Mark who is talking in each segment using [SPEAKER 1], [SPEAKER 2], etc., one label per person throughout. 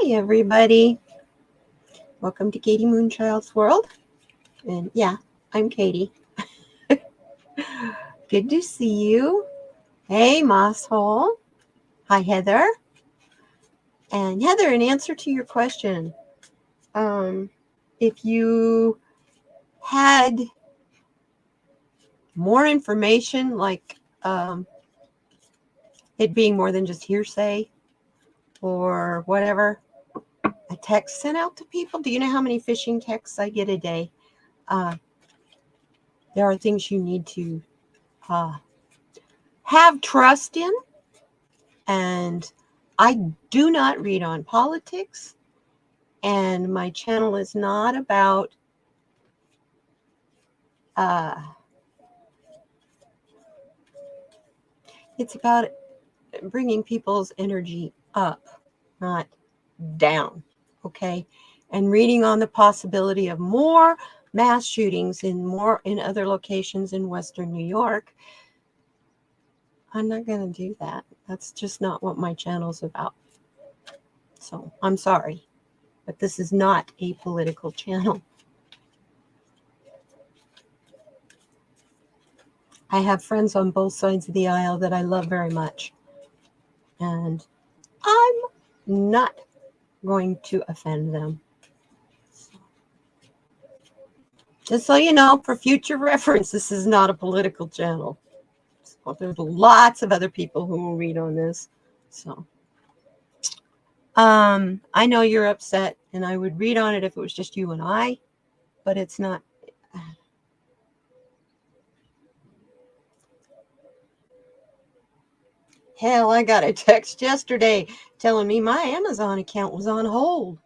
[SPEAKER 1] Hi, everybody. Welcome to Katie MoonChild's World. And yeah, I'm Katie. Good to see you. Hey, Mosshole. Hi, Heather. And Heather, in answer to your question, if you had more information, like it being more than just hearsay or whatever, a text sent out to people. Do you know how many phishing texts I get a day? There are things you need to have trust in. And I do not read on politics. And my channel is not about it's about bringing people's energy up, not down. Okay. And reading on the possibility of more mass shootings in other locations in Western New York. I'm not going to do that. That's just not what my channel's about. So I'm sorry, but this is not a political channel. I have friends on both sides of the aisle that I love very much. And I'm not going to offend them. Just so you know, for future reference, this is not a political channel. So there's lots of other people who will read on this. So I know you're upset, and I would read on it if it was just you and I, but it's not. Hell, I got a text yesterday telling me my Amazon account was on hold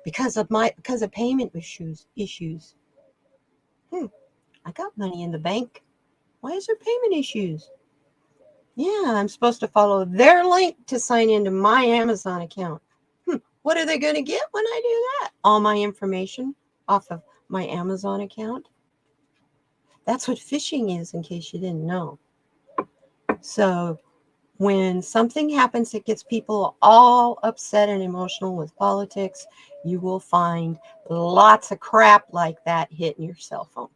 [SPEAKER 1] because of payment issues. I got money in the bank. Why is there payment issues? Yeah, I'm supposed to follow their link to sign into my Amazon account. What are they going to get when I do that? All my information off of my Amazon account. That's what phishing is, in case you didn't know. So when something happens that gets people all upset and emotional with politics, you will find lots of crap like that hitting your cell phone.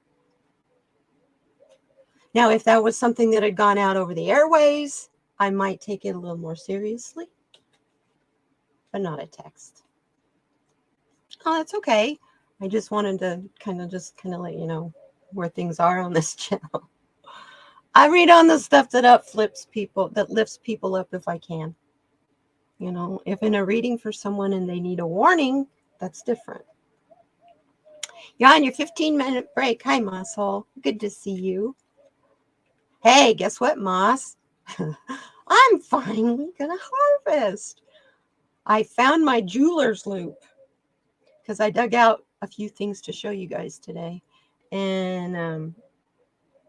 [SPEAKER 1] Now, if that was something that had gone out over the airways, I might take it a little more seriously, but not a text. Oh, that's okay. I just wanted to kind of let you know where things are on this channel. I read on the stuff that lifts people up if I can. You know, if in a reading for someone and they need a warning, that's different. You're on your 15-minute break. Hi, Mosshole. Good to see you. Hey, guess what, Moss? I'm finally going to harvest. I found my jeweler's loop because I dug out a few things to show you guys today. And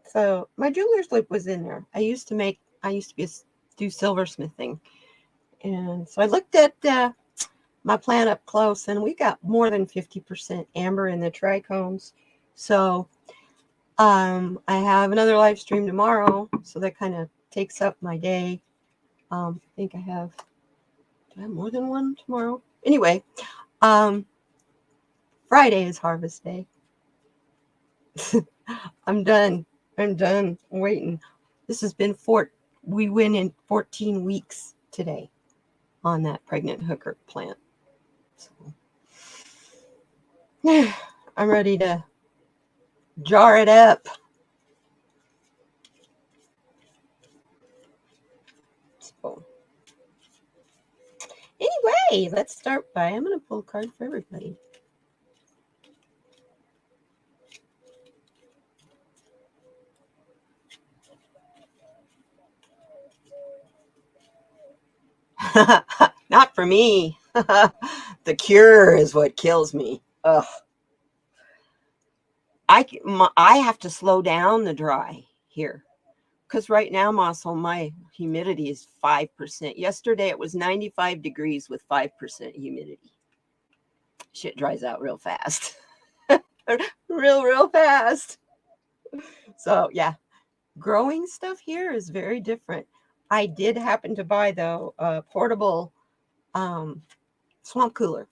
[SPEAKER 1] so my jeweler's loop was in there. I used to do silversmithing. And so I looked at my plant up close, and we got more than 50% amber in the trichomes. So I have another live stream tomorrow, so that kind of takes up my day. I think do I have more than one tomorrow? Anyway, Friday is harvest day. I'm done. I'm waiting. This has been we went in 14 weeks today on that pregnant hooker plant. So I'm ready to jar it up. So anyway, let's start I'm going to pull a card for everybody. Not for me. The cure is what kills me. Ugh. I have to slow down the dry here. Because right now, Mossel, my humidity is 5%. Yesterday, it was 95 degrees with 5% humidity. Shit dries out real fast. real fast. So, yeah. Growing stuff here is very different. I did happen to buy, though, a portable swamp cooler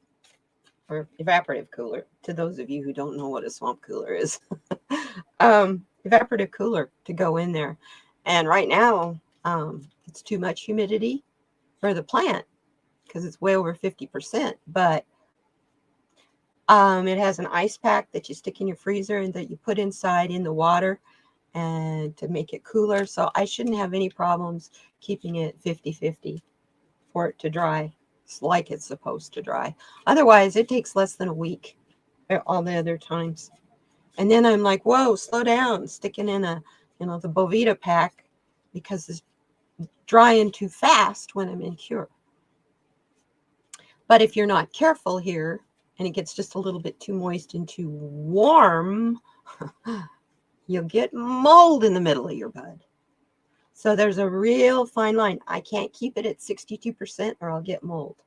[SPEAKER 1] or evaporative cooler, to those of you who don't know what a swamp cooler is. Evaporative cooler to go in there. And right now, it's too much humidity for the plant because it's way over 50%. But it has an ice pack that you stick in your freezer and that you put inside in the water and to make it cooler. So I shouldn't have any problems keeping it 50-50 for it to dry like it's supposed to dry. Otherwise, it takes less than a week all the other times. And then I'm like, whoa, slow down, sticking in the Bovita pack because it's drying too fast when I'm in cure. But if you're not careful here and it gets just a little bit too moist and too warm, you'll get mold in the middle of your bud. So there's a real fine line. I can't keep it at 62% or I'll get mold.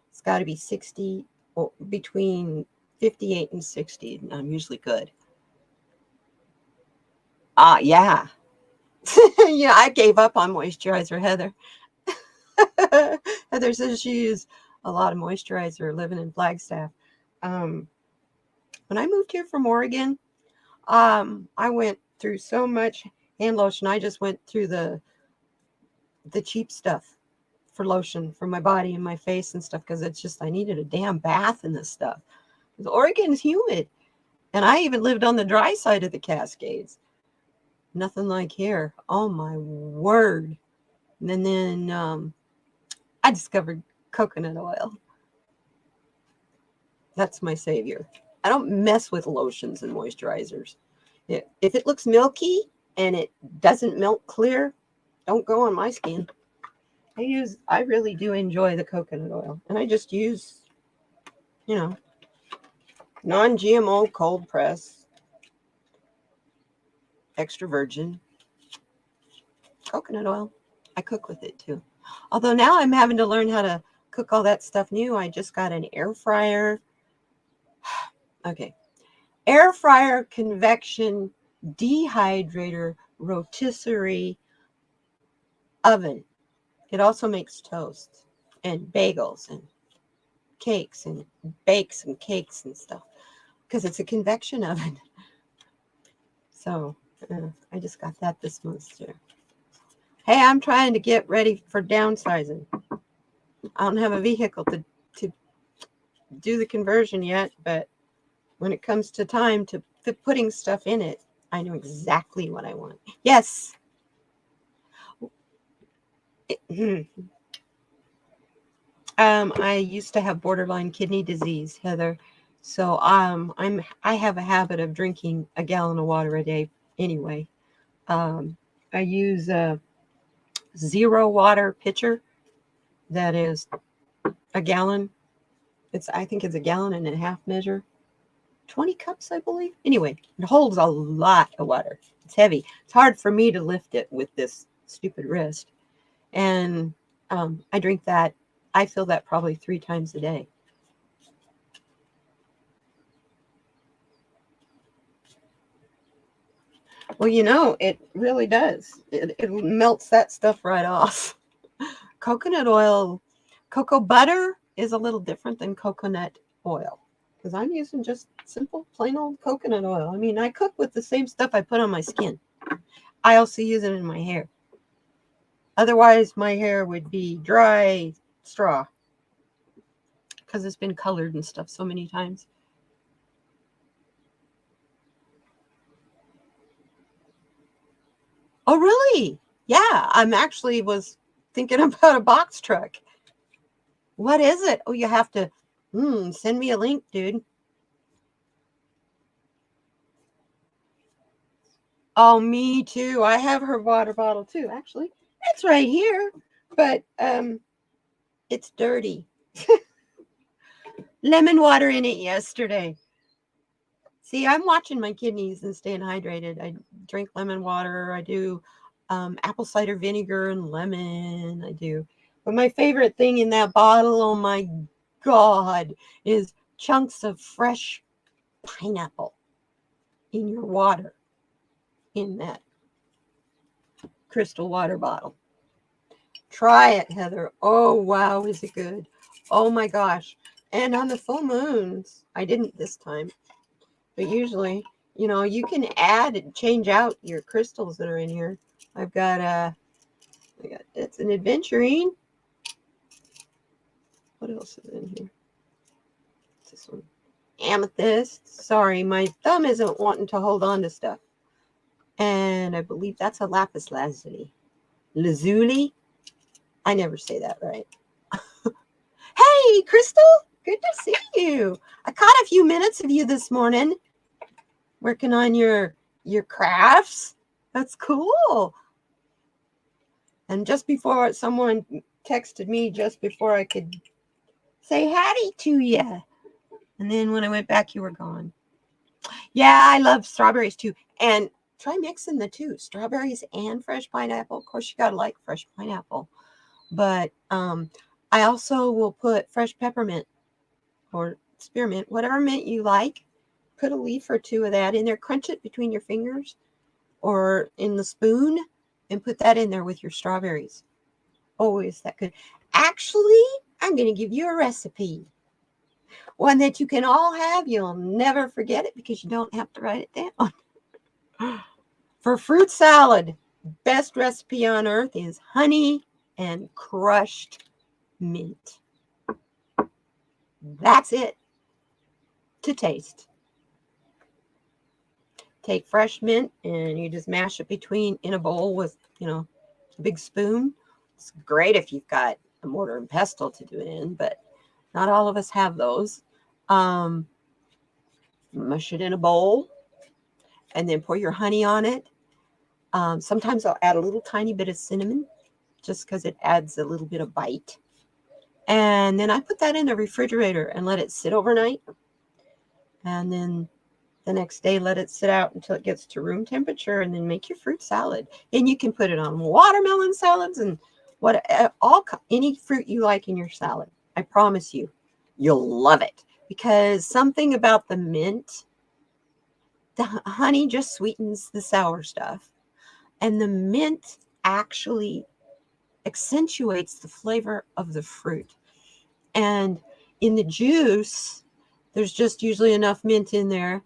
[SPEAKER 1] It's got to be 60, or between 58 and 60. I'm usually good. Yeah. Yeah, I gave up on moisturizer, Heather. Heather says she used a lot of moisturizer living in Flagstaff. When I moved here from Oregon, I went through so much hand lotion. I just went through the cheap stuff for lotion for my body and my face and stuff because it's just I needed a damn bath in this stuff. Oregon's humid, and I even lived on the dry side of the Cascades. Nothing like here. Oh my word! And then I discovered coconut oil. That's my savior. I don't mess with lotions and moisturizers. If it looks milky and it doesn't melt clear, don't go on my skin. I really do enjoy the coconut oil. And I just use, non-GMO cold press, extra virgin coconut oil. I cook with it too. Although now I'm having to learn how to cook all that stuff new. I just got an air fryer. Okay. Air fryer, convection, dehydrator, rotisserie oven. It also makes toast and bagels and cakes and bakes and cakes and stuff because it's a convection oven. So I just got that this month too. Hey, I'm trying to get ready for downsizing. I don't have a vehicle to do the conversion yet, but when it comes to time to putting stuff in it, I know exactly what I want. Yes. I used to have borderline kidney disease, Heather. So I have a habit of drinking a gallon of water a day anyway. I use a zero water pitcher that is a gallon. I think it's a gallon and a half measure. 20 cups, I believe. Anyway, it holds a lot of water. It's heavy. It's hard for me to lift it with this stupid wrist. And I drink that. I fill that probably 3 times a day. Well, it really does. It melts that stuff right off. Coconut oil, cocoa butter is a little different than coconut oil because I'm using just simple, plain old coconut oil. I mean, I cook with the same stuff I put on my skin. I also use it in my hair. Otherwise, my hair would be dry straw because it's been colored and stuff so many times. Oh, really? Yeah, I'm actually was thinking about a box truck. What is it? Oh, you have to send me a link, dude. Oh, me too. I have her water bottle too, actually. It's right here, but it's dirty. Lemon water in it yesterday. See, I'm watching my kidneys and staying hydrated. I drink lemon water. I do apple cider vinegar and lemon. I do. But my favorite thing in that bottle, oh my God, is chunks of fresh pineapple in your water in that crystal water bottle. Try it, Heather. Oh, wow, is it good? Oh, my gosh. And on the full moons, I didn't this time, but usually, you know, you can add and change out your crystals that are in here. I've got, it's an adventuring. What else is in here? What's this one? Amethyst. Sorry, my thumb isn't wanting to hold on to stuff. And I believe that's a lapis lazuli. Lazuli? I never say that right. Hey, Crystal. Good to see you. I caught a few minutes of you this morning working on your crafts. That's cool. And just before someone texted me just before I could say howdy to you. And then when I went back, you were gone. Yeah, I love strawberries too. And try mixing the two, strawberries and fresh pineapple. Of course, you got to like fresh pineapple. But I also will put fresh peppermint or spearmint, whatever mint you like. Put a leaf or two of that in there. Crunch it between your fingers or in the spoon and put that in there with your strawberries. Oh, is that good? Actually, I'm going to give you a recipe. One that you can all have. You'll never forget it because you don't have to write it down. For fruit salad, best recipe on earth is honey and crushed mint. That's it to taste. Take fresh mint and you just mash it in a bowl with, you know, a big spoon. It's great if you've got a mortar and pestle to do it in, but not all of us have those. Mush it in a bowl and then pour your honey on it. Sometimes I'll add a little tiny bit of cinnamon just because it adds a little bit of bite. And then I put that in the refrigerator and let it sit overnight. And then the next day, let it sit out until it gets to room temperature and then make your fruit salad. And you can put it on watermelon salads and any fruit you like in your salad. I promise you, you'll love it because something about the mint, the honey just sweetens the sour stuff. And the mint actually accentuates the flavor of the fruit. And in the juice, there's just usually enough mint in there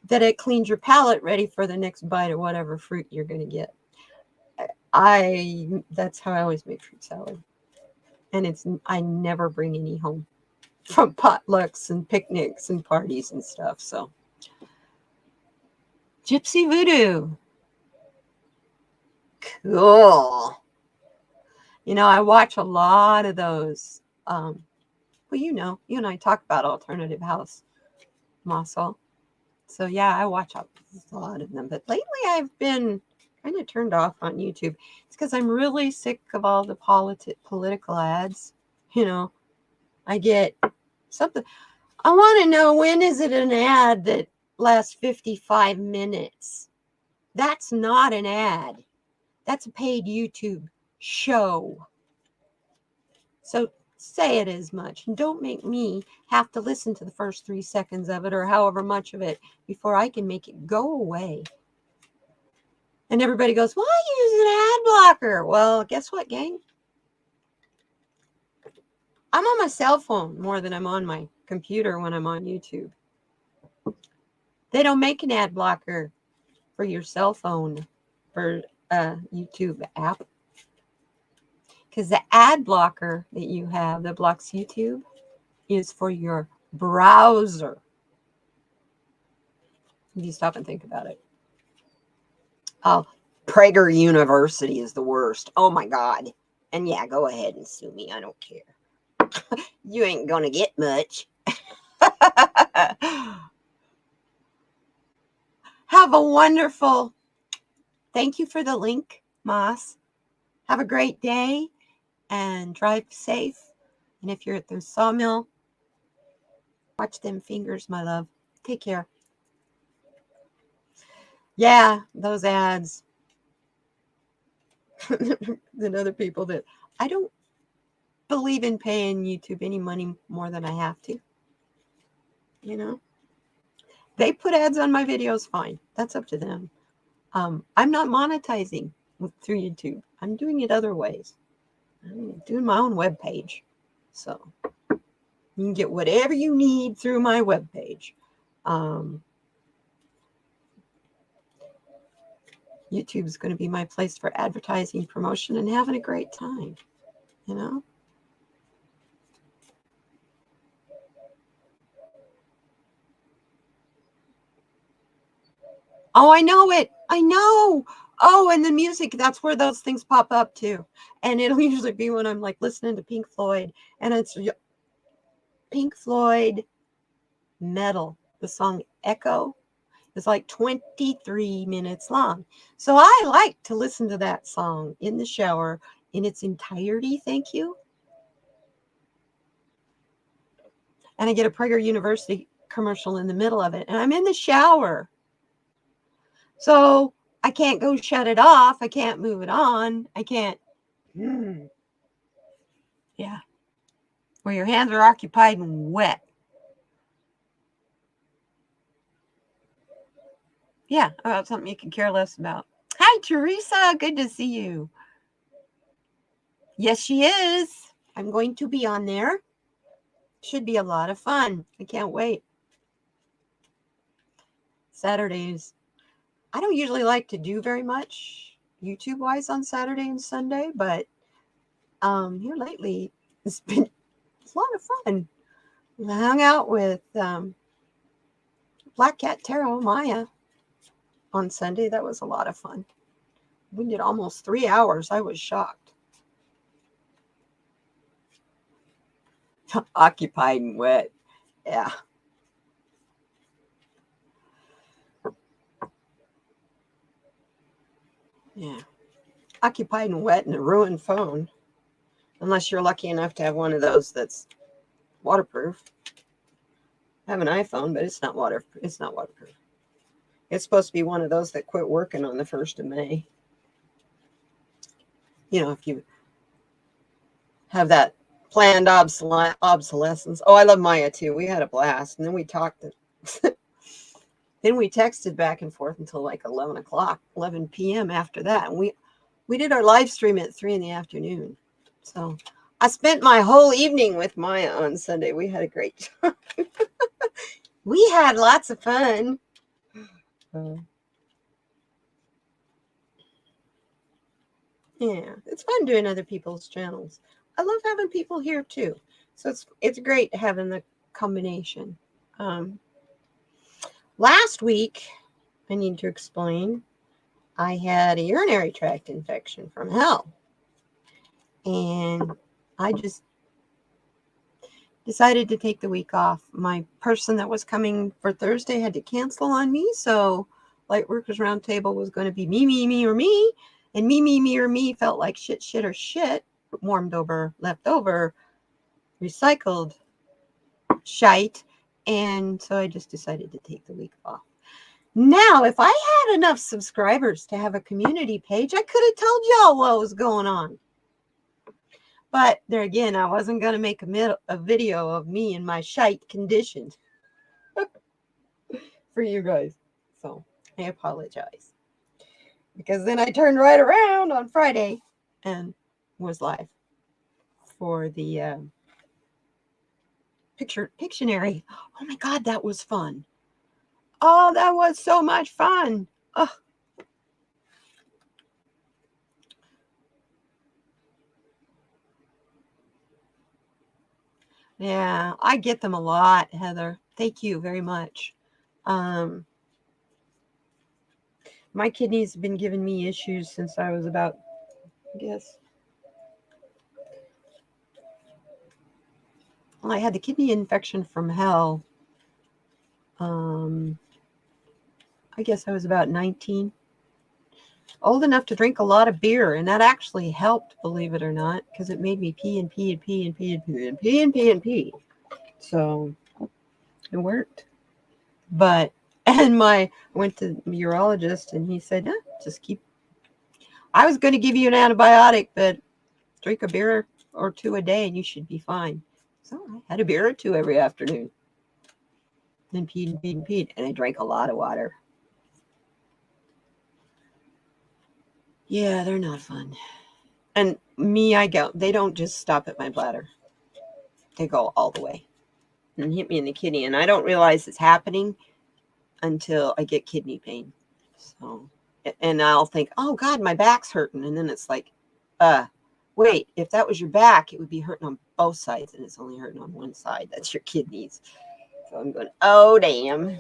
[SPEAKER 1] that it cleans your palate ready for the next bite of whatever fruit you're going to get. That's how I always make fruit salad. And I never bring any home from potlucks and picnics and parties and stuff. So Gypsy Voodoo. Cool. You know, I watch a lot of those. Well, you know, you and I talk about Alternative House, Mossel. So yeah, I watch a lot of them. But lately I've been kind of turned off on YouTube. It's because I'm really sick of all the political ads. You know, I get something. I want to know, when is it an ad that lasts 55 minutes? That's not an ad. That's a paid YouTube show. So say it as much. And don't make me have to listen to the first 3 seconds of it or however much of it before I can make it go away. And everybody goes, well, I use an ad blocker. Well, guess what, gang? I'm on my cell phone more than I'm on my computer when I'm on YouTube. They don't make an ad blocker for your cell phone for a YouTube app. Because the ad blocker that you have that blocks YouTube is for your browser. If you stop and think about it. Oh, Prager University is the worst. Oh my God. And yeah, go ahead and sue me. I don't care. You ain't gonna get much. Have a wonderful, thank you for the link, Moss. Have a great day and drive safe. And if you're at the sawmill, watch them fingers, my love. Take care. Yeah, those ads. Than other people that I don't believe in paying YouTube any money more than I have to. You know, they put ads on my videos, fine. That's up to them. I'm not monetizing through YouTube. I'm doing it other ways. I'm doing my own web page. So you can get whatever you need through my web page. YouTube is going to be my place for advertising, promotion, and having a great time, you know? Oh, I know it. I know. Oh, and the music, that's where those things pop up too. And it'll usually be when I'm like listening to Pink Floyd, and it's Pink Floyd Metal. The song Echo is like 23 minutes long. So I like to listen to that song in the shower in its entirety. Thank you. And I get a Prager University commercial in the middle of it, and I'm in the shower. So I can't go shut it off. I can't move it on. I can't. Yeah. Where your hands are occupied and wet. Yeah, about something you can care less about. Hi, Teresa. Good to see you. Yes, she is. I'm going to be on there. Should be a lot of fun. I can't wait. Saturdays. I don't usually like to do very much YouTube-wise on Saturday and Sunday, but here lately, it's a lot of fun. I hung out with Black Cat Tarot Maya on Sunday. That was a lot of fun. We did almost 3 hours. I was shocked. Occupied and wet. Yeah. Yeah. Occupied and wet and a ruined phone. Unless you're lucky enough to have one of those that's waterproof. I have an iPhone, but it's not waterproof. It's not waterproof. It's supposed to be one of those that quit working on the 1st of May. You know, if you have that planned obsolescence. Oh, I love Maya too. We had a blast. And then we talked. Then we texted back and forth until like 11 o'clock, 11 p.m. after that. And we did our live stream at 3 in the afternoon. So I spent my whole evening with Maya on Sunday. We had a great time. We had lots of fun. Yeah, it's fun doing other people's channels. I love having people here too. So it's great having the combination. Last week, I need to explain, I had a urinary tract infection from hell. And I just decided to take the week off. My person that was coming for Thursday had to cancel on me. So Light Workers Roundtable was going to be me, me, me, or me. And me, me, me, or me felt like shit, shit, or shit. Warmed over, left over, recycled shite. And so I just decided to take the week off. Now, if I had enough subscribers to have a community page, I could have told y'all what was going on. But there again, I wasn't going to make a video of me in my shite condition for you guys. So I apologize. Because then I turned right around on Friday and was live for the Pictionary. Oh my God, that was fun. Oh, that was so much fun. Oh. Yeah, I get them a lot, Heather. Thank you very much. My kidneys have been giving me issues since I was about, I guess. Well, I had the kidney infection from hell. I guess I was about 19. Old enough to drink a lot of beer, and that actually helped, believe it or not, because it made me pee and pee and pee and pee and pee and pee and pee and pee. So it worked. But I went to the urologist, and he said, just keep. I was going to give you an antibiotic, but drink a beer or two a day, and you should be fine. So I had a beer or two every afternoon. Then peed and peed and peed, and I drank a lot of water. Yeah, they're not fun. And they don't just stop at my bladder. They go all the way and hit me in the kidney. And I don't realize it's happening until I get kidney pain. So, and I'll think, oh God, my back's hurting. And then it's like, wait, if that was your back, it would be hurting on both sides. And it's only hurting on one side. That's your kidneys. So I'm going, oh, damn.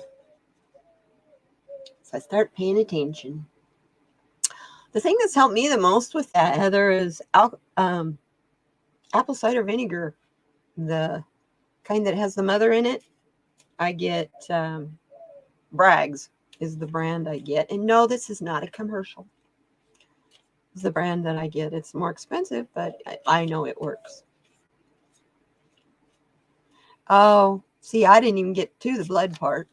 [SPEAKER 1] So I start paying attention. The thing that's helped me the most with that, Heather, is apple cider vinegar, the kind that has the mother in it. I get Bragg's is the brand I get. And no, this is not a commercial. It's the brand that I get. It's more expensive, but I know it works. Oh, see, I didn't even get to the blood part.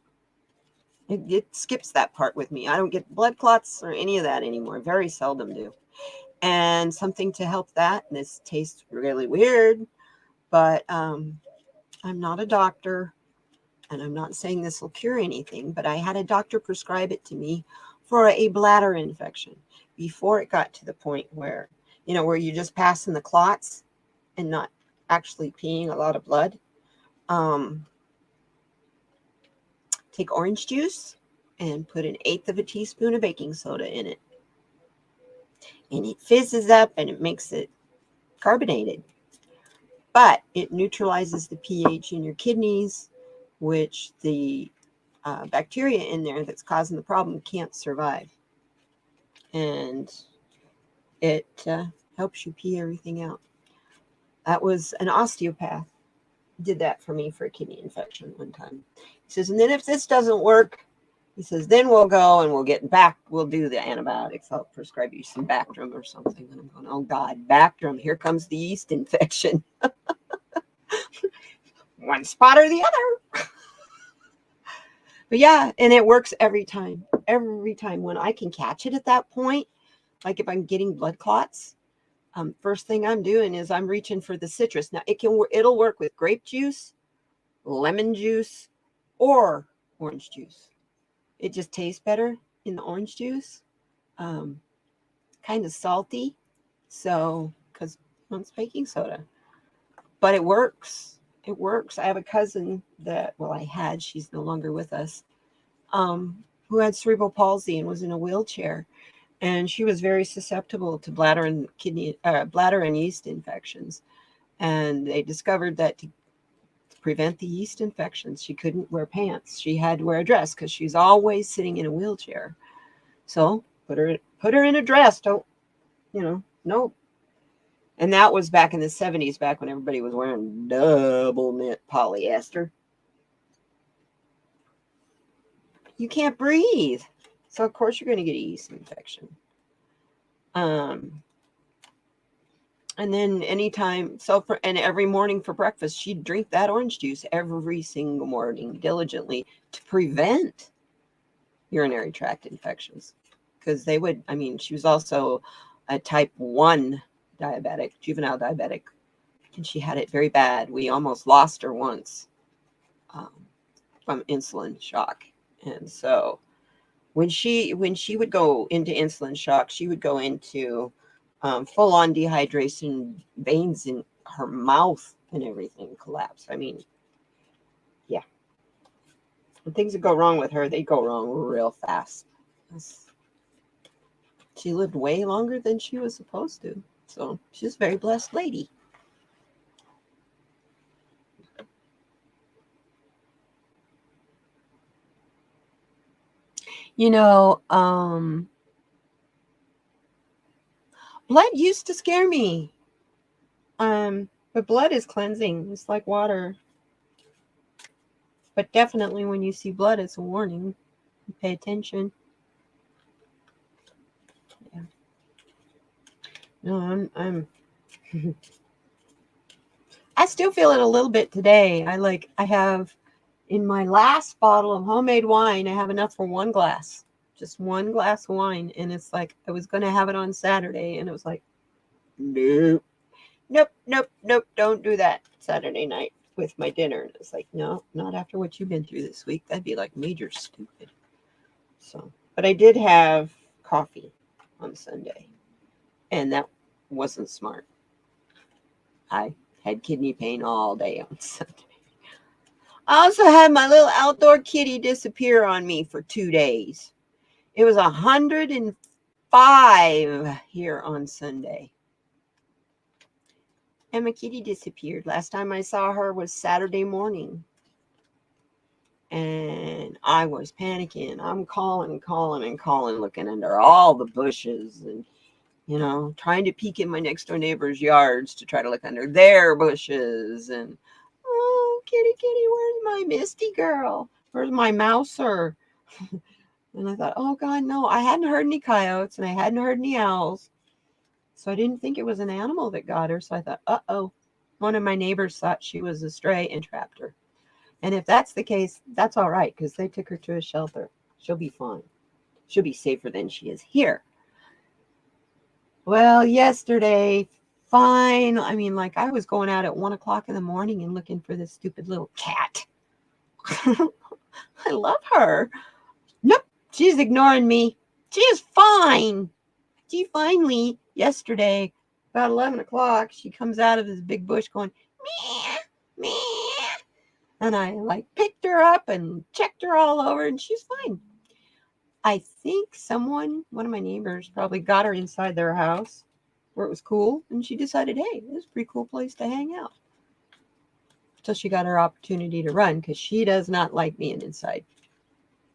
[SPEAKER 1] It skips that part with me. I don't get blood clots or any of that anymore. Very seldom do. And something to help that, and this tastes really weird, but I'm not a doctor, and I'm not saying this will cure anything, but I had a doctor prescribe it to me for a bladder infection before it got to the point where, where you're just passing the clots and not actually peeing a lot of blood. Take orange juice and put 1/8 of a teaspoon of baking soda in it. And it fizzes up and it makes it carbonated. But it neutralizes the pH in your kidneys, which the bacteria in there that's causing the problem can't survive. And it helps you pee everything out. That was an osteopath did that for me for a kidney infection one time. He says, and then if this doesn't work, he says, then we'll go and we'll do the antibiotics. I'll prescribe you some Bactrim or something. And I'm going, oh God, Bactrim, here comes the yeast infection. One spot or the other. But yeah, and it works every time. Every time when I can catch it at that point, like if I'm getting blood clots, first thing I'm doing is I'm reaching for the citrus. Now it'll work with grape juice, lemon juice, or orange juice. It just tastes better in the orange juice. Kind of salty, so because it's baking soda, but it works. It works. I have a cousin she's no longer with us, who had cerebral palsy and was in a wheelchair. And she was very susceptible to bladder and yeast infections. And they discovered that to prevent the yeast infections, she couldn't wear pants. She had to wear a dress because she's always sitting in a wheelchair. So put her in a dress. Don't, no. And that was back in the 70s, back when everybody was wearing double knit polyester. You can't breathe. So of course you're going to get a yeast infection. And then every morning for breakfast, she'd drink that orange juice every single morning diligently to prevent urinary tract infections. Because she was also a type 1 diabetic, juvenile diabetic, and she had it very bad. We almost lost her once from insulin shock. And so when she would go into insulin shock, she would go into full-on dehydration, veins in her mouth and everything collapse. Yeah. When things that go wrong with her, they go wrong real fast. She lived way longer than she was supposed to. So she's a very blessed lady. Blood used to scare me. But blood is cleansing. It's like water. But definitely when you see blood, it's a warning. Pay attention. Yeah. No, I'm I still feel it a little bit today. I have in my last bottle of homemade wine, I have enough for one glass. Just one glass of wine. And it's like I was going to have it on Saturday. And it was like, nope, don't do that Saturday night with my dinner. And it's like, no, not after what you've been through this week. That'd be like major stupid. So, but I did have coffee on Sunday. And that wasn't smart. I had kidney pain all day on Sunday. I also had my little outdoor kitty disappear on me for 2 days. It was 105 here on Sunday. And my kitty disappeared. Last time I saw her was Saturday morning. And I was panicking. I'm calling, looking under all the bushes and, trying to peek in my next door neighbor's yards to try to look under their bushes. And, oh, kitty, where's my Misty girl? Where's my mouser? And I thought, oh, God, no. I hadn't heard any coyotes and I hadn't heard any owls. So I didn't think it was an animal that got her. So I thought, uh-oh. One of my neighbors thought she was a stray and trapped her. And if that's the case, that's all right, because they took her to a shelter. She'll be fine. She'll be safer than she is here. Well, yesterday, fine. I mean, like, I was going out at 1 o'clock in the morning and looking for this stupid little cat. I love her. Nope, she's ignoring me. She is fine. She finally, yesterday, about 11 o'clock, she comes out of this big bush going, meow, meow. And I picked her up and checked her all over and she's fine. I think one of my neighbors probably got her inside their house where it was cool. And she decided, hey, this is a pretty cool place to hang out. Until she got her opportunity to run because she does not like being inside.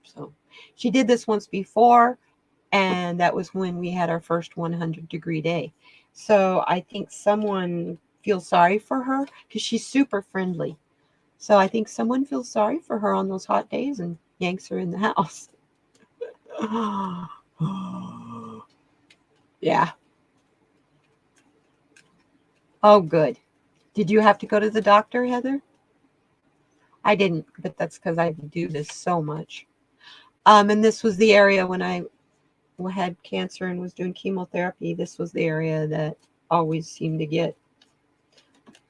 [SPEAKER 1] So she did this once before. And that was when we had our first 100-degree day. So I think someone feels sorry for her because she's super friendly. So I think someone feels sorry for her on those hot days and yanks her in the house. Yeah. Oh, good. Did you have to go to the doctor, Heather? I didn't, but that's because I do this so much. And this was the area when I had cancer and was doing chemotherapy. This was the area that always seemed to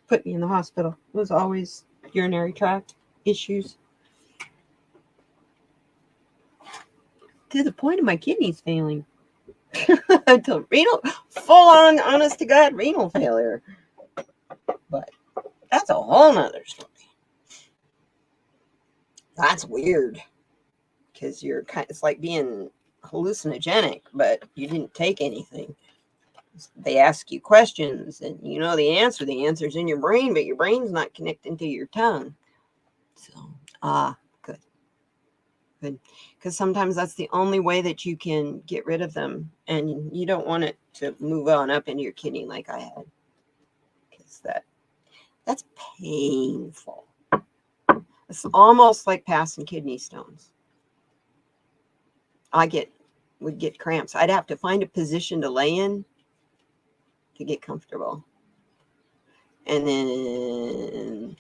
[SPEAKER 1] put me in the hospital. It was always urinary tract issues. To the point of my kidneys failing. Until full on, honest to God, renal failure. But that's a whole nother story. That's weird. Because it's like being hallucinogenic, but you didn't take anything. They ask you questions and you know the answer. The answer's in your brain, but your brain's not connecting to your tongue. So, good. Good. Because sometimes that's the only way that you can get rid of them. And you don't want it to move on up into your kidney like I had. Because that's painful. It's almost like passing kidney stones. Would get cramps. I'd have to find a position to lay in to get comfortable. And then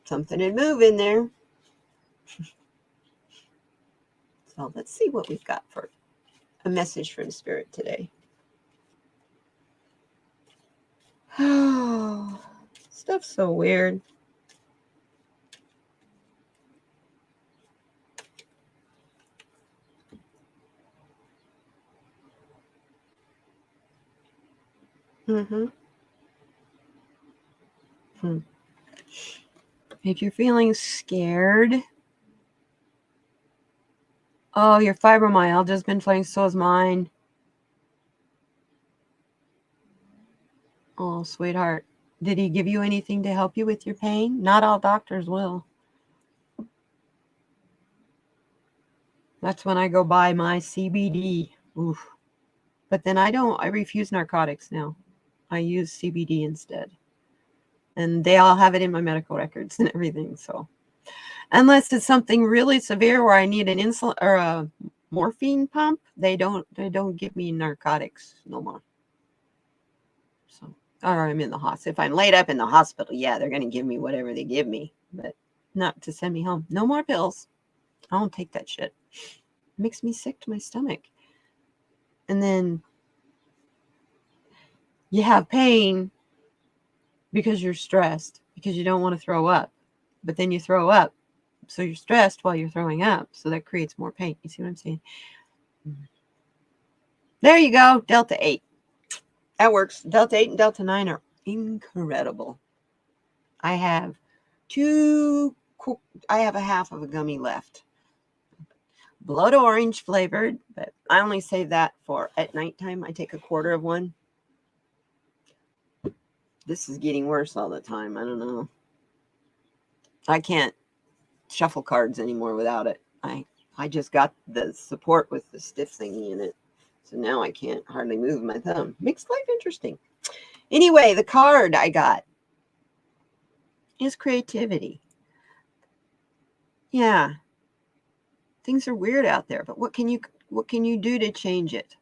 [SPEAKER 1] something would move in there. So let's see what we've got for a message from Spirit today. Oh, stuff's so weird. If you're feeling scared, oh, your fibromyalgia's been playing, so is mine. Oh, sweetheart. Did he give you anything to help you with your pain? Not all doctors will. That's when I go buy my CBD. Oof. But then I refuse narcotics now. I use CBD instead. And they all have it in my medical records and everything. So unless it's something really severe where I need an insulin or a morphine pump, they don't give me narcotics no more. So, or I'm in the hospital. If I'm laid up in the hospital, yeah, they're going to give me whatever they give me, but not to send me home. No more pills. I don't take that shit. It makes me sick to my stomach. And then you have pain because you're stressed, because you don't want to throw up. But then you throw up. So you're stressed while you're throwing up. So that creates more pain. You see what I'm saying? There you go. Delta 8. That works. Delta 8 and Delta 9 are Incredible. I have a half of a gummy left. Blood orange flavored, but I only save that for at nighttime. I take a quarter of one. This is getting worse all the time. I don't know. I can't shuffle cards anymore without it. I just got the support with the stiff thingy in it. So now I can't hardly move my thumb. Makes life interesting. Anyway, the card I got is creativity. Yeah. Things are weird out there, but what can you do to change it?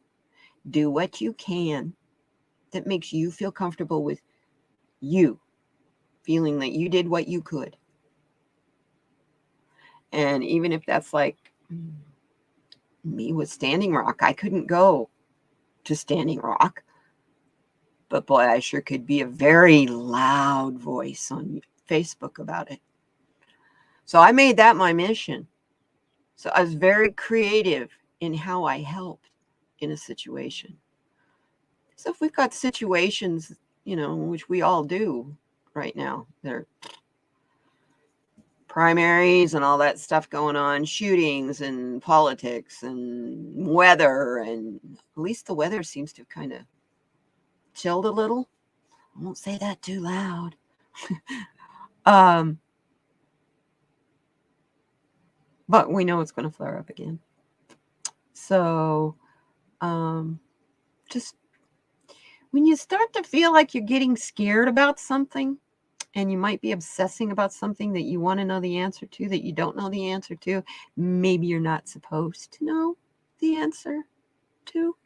[SPEAKER 1] Do what you can that makes you feel comfortable with you, feeling that you did what you could. And even if that's like me with Standing Rock, I couldn't go to Standing Rock. But boy, I sure could be a very loud voice on Facebook about it. So I made that my mission. So I was very creative in how I helped in a situation. So if we've got situations, which we all do right now, they're primaries and all that stuff going on, shootings and politics and weather, and at least the weather seems to have kind of chilled a little. I won't say that too loud. But we know it's going to flare up again. So just when you start to feel like you're getting scared about something, and you might be obsessing about something that you want to know the answer to, that you don't know the answer to, maybe you're not supposed to know the answer to.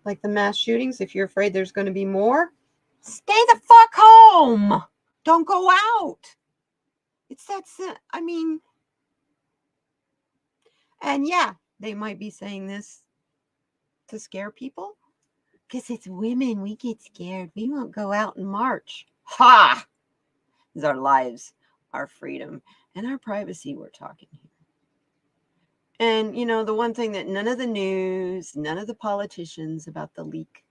[SPEAKER 1] Like the mass shootings, if you're afraid there's going to be more, stay the fuck home. Don't go out. It's that, I mean, and yeah, they might be saying this to scare people. Because it's women, we get scared. We won't go out and march. Ha! It's our lives, our freedom, and our privacy we're talking here. And, the one thing that none of the news, none of the politicians about the leak,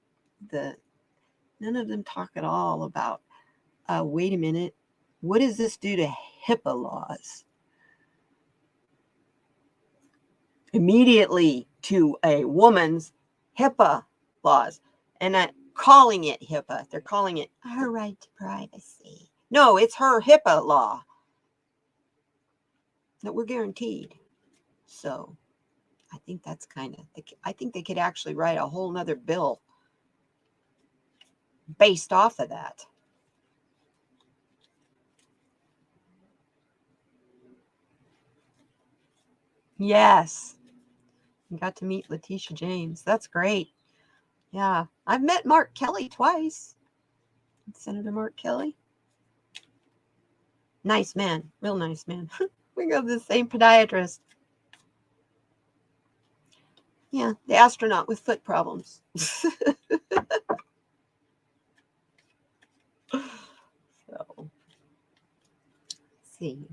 [SPEAKER 1] none of them talk at all about, wait a minute, what does this do to HIPAA laws? Immediately to a woman's HIPAA laws. And not calling it HIPAA. They're calling it her right to privacy. No, it's her HIPAA law that we're guaranteed. So I think that's I think they could actually write a whole nother bill based off of that. Yes. You got to meet Letitia James. That's great. Yeah. I've met Mark Kelly twice. Senator Mark Kelly. Nice man. Real nice man. We go to the same podiatrist. Yeah. The astronaut with foot problems. So. Let's see.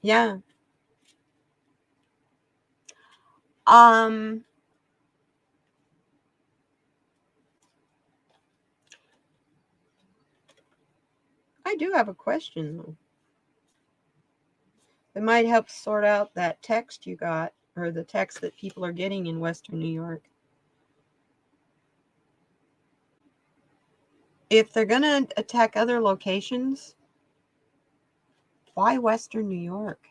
[SPEAKER 1] Yeah. I do have a question, though. It might help sort out that text you got, or the text that people are getting in Western New York. If they're going to attack other locations, why Western New York?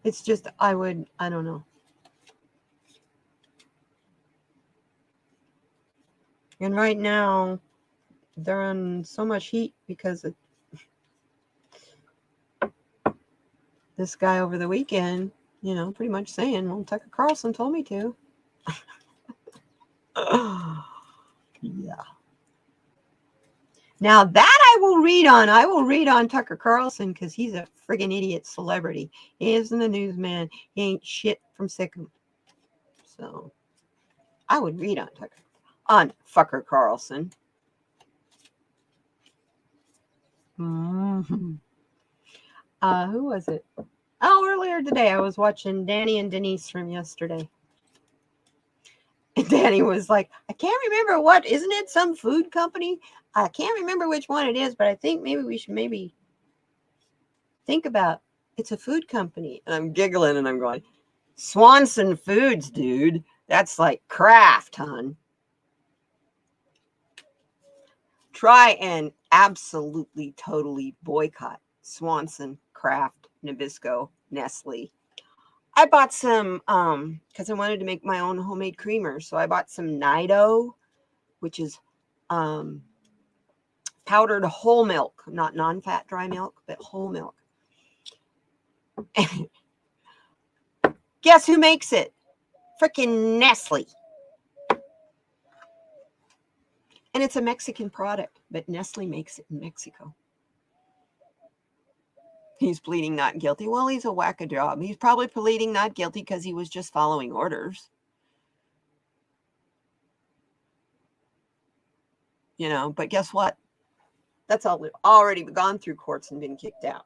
[SPEAKER 1] It's just, I don't know. And right now, they're on so much heat because of this guy over the weekend, pretty much saying, well, Tucker Carlson told me to. Yeah. Now that I will read on. I will read on Tucker Carlson because he's a friggin' idiot celebrity. He isn't a newsman. He ain't shit from Sikkim. So I would read on Fucker Carlson. Mm-hmm. Who was it? Oh, earlier today I was watching Danny and Denise from yesterday. And Danny was like, I can't remember what, isn't it some food company? I can't remember which one it is, but I think maybe we should maybe think about it's a food company. And I'm giggling and I'm going, Swanson Foods, dude. That's like Kraft, hon. Try and absolutely, totally boycott Swanson, Kraft, Nabisco, Nestle. I bought some because I wanted to make my own homemade creamer. So I bought some Nido, which is powdered whole milk, not non-fat dry milk, but whole milk. Guess who makes it? Freaking Nestle. And it's a Mexican product, but Nestle makes it in Mexico. He's pleading not guilty. Well, he's a whack-a-job. He's probably pleading not guilty because he was just following orders. You know, but guess what? That's already gone through courts and been kicked out.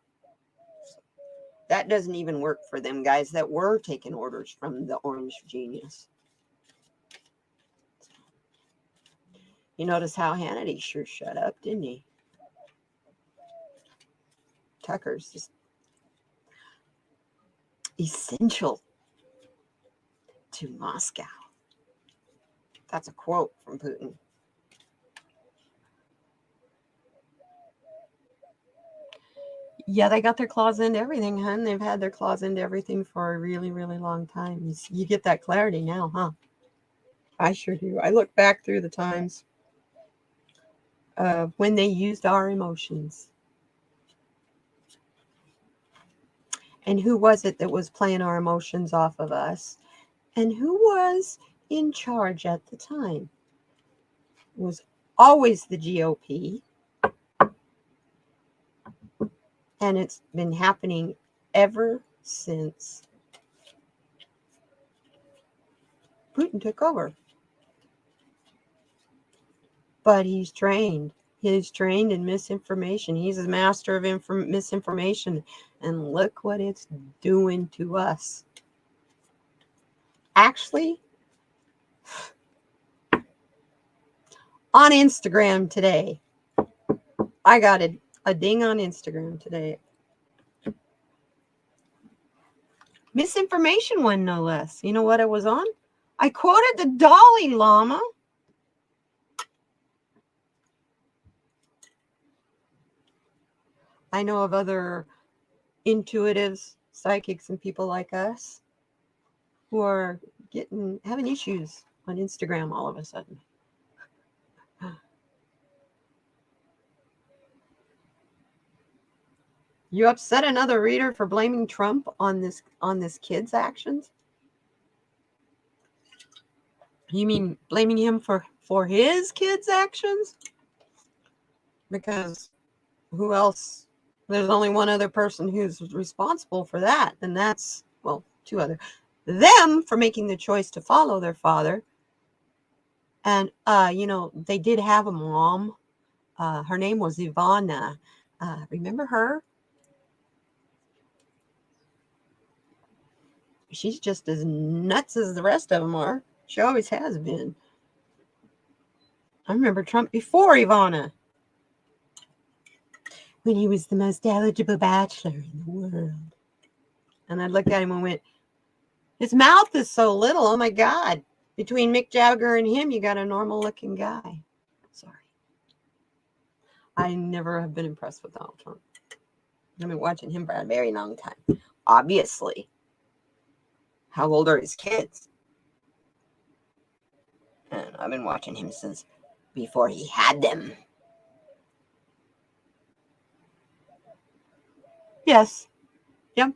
[SPEAKER 1] That doesn't even work for them guys that were taking orders from the Orange Genius. You notice how Hannity sure shut up, didn't he? Tucker's just essential to Moscow. That's a quote from Putin. Yeah, they got their claws into everything, hun. They've had their claws into everything for a really, really long time. You get that clarity now, huh? I sure do. I look back through the times when they used our emotions. And who was it that was playing our emotions off of us? And who was in charge at the time? It was always the GOP. And it's been happening ever since Putin took over. But he's trained. He's trained in misinformation. He's a master of misinformation. And look what it's doing to us. Actually, on Instagram today, I got a ding on Instagram today. Misinformation one, no less. You know what it was on? I quoted the Dalai Lama. I know of other intuitives, psychics, and people like us who are having issues on Instagram all of a sudden. You upset another reader for blaming Trump on this kid's actions? You mean blaming him for his kid's actions? Because who else? There's only one other person who's responsible for that, and that's, well, two other. Them for making the choice to follow their father. And, they did have a mom. Her name was Ivana. Remember her? She's just as nuts as the rest of them are. She always has been. I remember Trump before Ivana, when he was the most eligible bachelor in the world. And I looked at him and went, his mouth is so little. Oh, my God. Between Mick Jagger and him, you got a normal-looking guy. Sorry. I never have been impressed with Donald Trump. I've been watching him for a very long time. Obviously. How old are his kids? And I've been watching him since before he had them. Yes. Yep.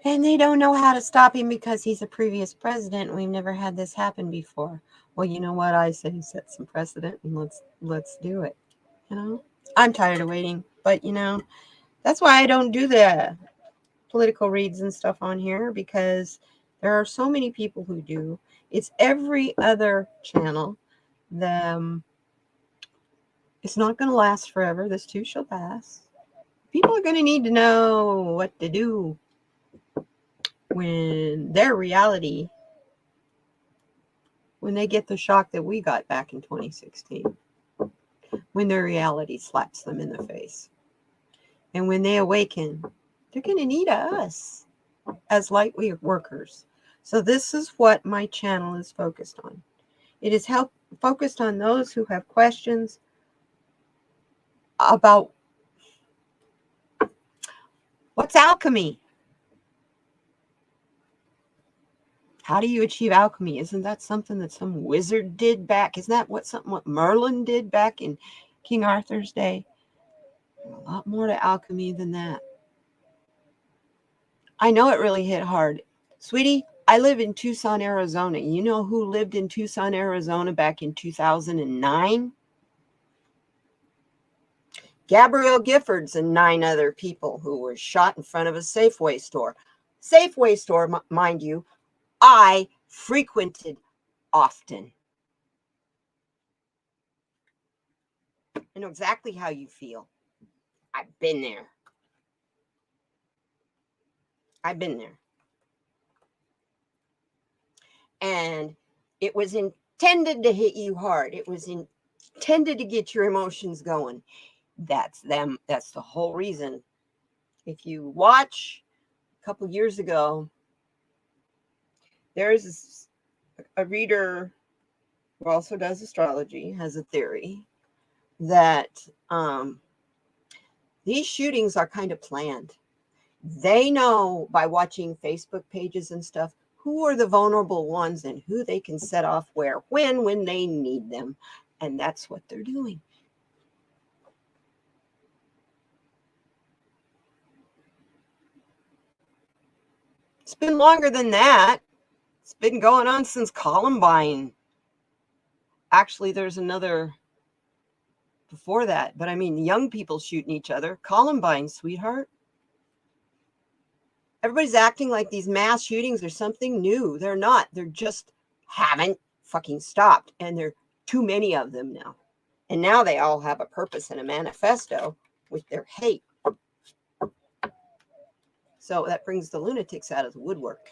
[SPEAKER 1] And they don't know how to stop him because he's a previous president. We've never had this happen before. Well, you know what? I say set some precedent and let's do it. I'm tired of waiting, but that's why I don't do the political reads and stuff on here, because there are so many people who do. It's every other channel. It's not going to last forever. This too shall pass. People are going to need to know what to do when their reality, when they get the shock that we got back in 2016, when their reality slaps them in the face. And when they awaken, they're going to need us as light workers. So this is what my channel is focused on. It is focused on those who have questions about what's alchemy. How do you achieve alchemy? Isn't that something that some wizard did back? Isn't that what Merlin did back in King Arthur's day? A lot more to alchemy than that. I know it really hit hard. Sweetie, I live in Tucson, Arizona. You know who lived in Tucson, Arizona back in 2009? Gabrielle Giffords and 9 other people who were shot in front of a Safeway store. Safeway store, mind you, I frequented often. I know exactly how you feel. I've been there. I've been there. And it was intended to hit you hard. It was intended to get your emotions going. That's them. That's the whole reason. If you watch a couple years ago, there's a reader who also does astrology, has a theory that these shootings are kind of planned. They know by watching Facebook pages and stuff who are the vulnerable ones and who they can set off where, when they need them. And that's what they're doing. It's been longer than that. It's been going on since Columbine. Actually, there's another before that. But I mean, young people shooting each other. Columbine, sweetheart. Everybody's acting like these mass shootings are something new. They're not. They're just haven't fucking stopped. And there are too many of them now. And now they all have a purpose and a manifesto with their hate. So that brings the lunatics out of the woodwork.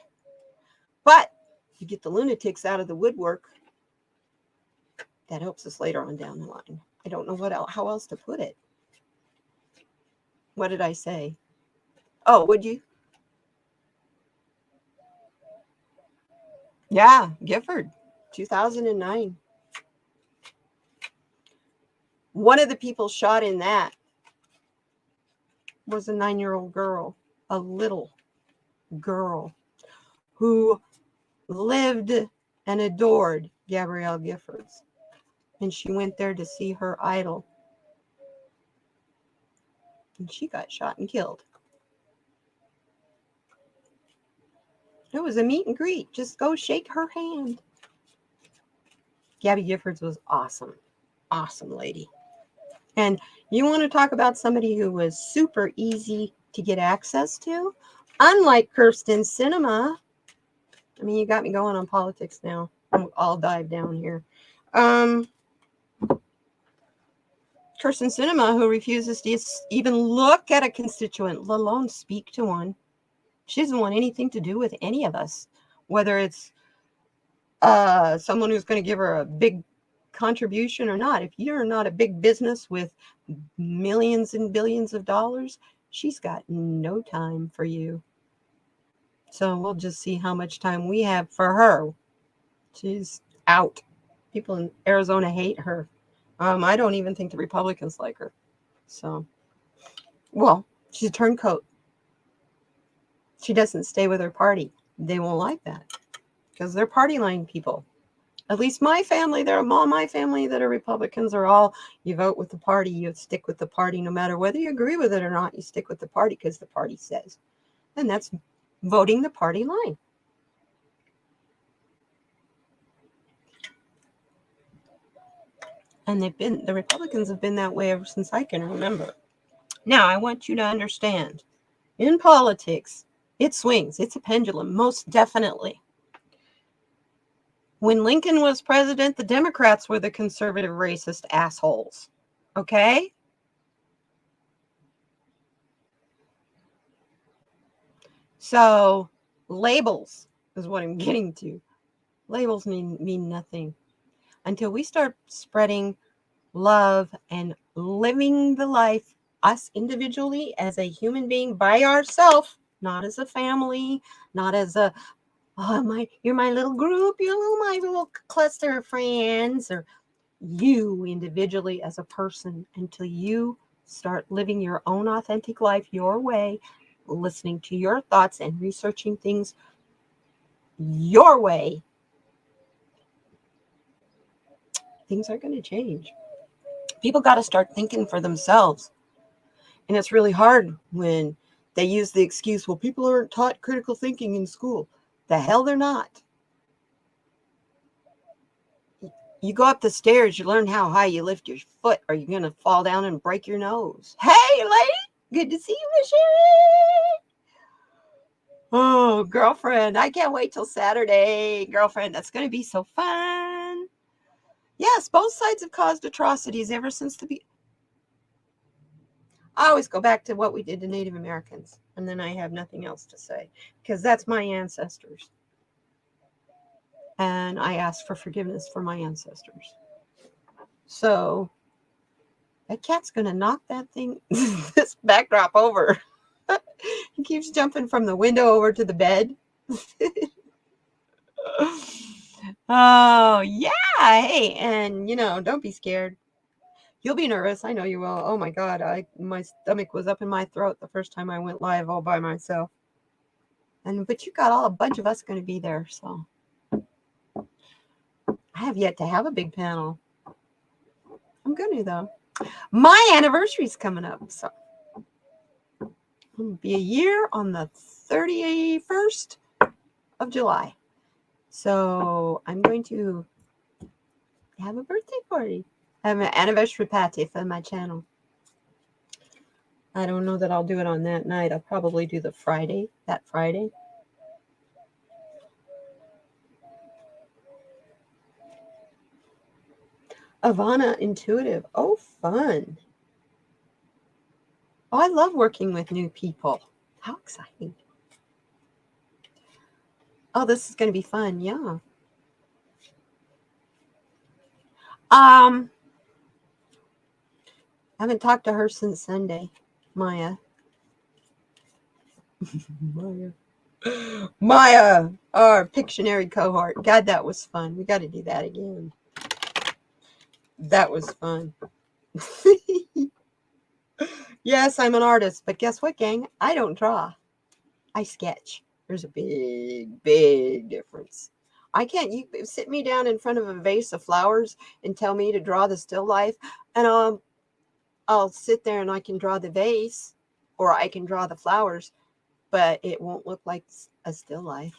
[SPEAKER 1] But if you get the lunatics out of the woodwork, that helps us later on down the line. I don't know how else to put it. What did I say? Oh, would you? Yeah, Gifford, 2009. One of the people shot in that was a 9-year-old girl, a little girl who lived and adored Gabrielle Giffords. And she went there to see her idol. And she got shot and killed. It was a meet and greet. Just go shake her hand. Gabby Giffords was awesome. Awesome lady. And you want to talk about somebody who was super easy to get access to? Unlike Kirsten Sinema. I mean, you got me going on politics now. I'll dive down here. Kirsten Sinema, who refuses to even look at a constituent, let alone speak to one. She doesn't want anything to do with any of us, whether it's someone who's going to give her a big contribution or not. If you're not a big business with millions and billions of dollars, she's got no time for you. So we'll just see how much time we have for her. She's out. People in Arizona hate her. I don't even think the Republicans like her. So, well, she's a turncoat. She doesn't stay with her party. They won't like that because they're party line people. At least my family, all my family that are Republicans are all, you vote with the party, you stick with the party no matter whether you agree with it or not, you stick with the party because the party says. And that's voting the party line. And the Republicans have been that way ever since I can remember. Now, I want you to understand, in politics, it swings. It's a pendulum, most definitely. When Lincoln was president, the Democrats were the conservative racist assholes. Okay? So labels is what I'm getting to. Labels mean nothing until we start spreading love and living the life, us individually as a human being by ourselves, not as a family, not as a, oh, you're my little group, you're my little cluster of friends, or you individually as a person, until you start living your own authentic life your way, listening to your thoughts and researching things your way, things are going to change. People got to start thinking for themselves. And it's really hard when they use the excuse, well, people aren't taught critical thinking in school. The hell they're not. You go up the stairs, you learn how high you lift your foot, or you're going to fall down and break your nose. Hey, lady, good to see you, Michelle. Oh, girlfriend, I can't wait till Saturday. Girlfriend, that's going to be so fun. Yes, both sides have caused atrocities ever since I always go back to what we did to Native Americans, and then I have nothing else to say, because that's my ancestors. And I ask for forgiveness for my ancestors. So that cat's going to knock that thing, this backdrop over. He keeps jumping from the window over to the bed. Oh, yeah. Hey, and, don't be scared. You'll be nervous. I know you will. Oh, my God. My stomach was up in my throat the first time I went live all by myself. But you got a bunch of us going to be there, so. I have yet to have a big panel. I'm going to, though. My anniversary's coming up, so. It'll be a year on the 31st of July. So I'm going to have a birthday party. I have an anniversary party for my channel. I don't know that I'll do it on that night. I'll probably do that Friday. Ivana Intuitive. Oh, fun. Oh, I love working with new people. How exciting. Oh, this is going to be fun. Yeah. I haven't talked to her since Sunday. Maya. Maya, our Pictionary cohort. God, that was fun. We got to do that again. That was fun. Yes, I'm an artist, but guess what, gang? I don't draw. I sketch. There's a big, big difference. You sit me down in front of a vase of flowers and tell me to draw the still life, and I'll sit there and I can draw the vase, or I can draw the flowers, but it won't look like a still life.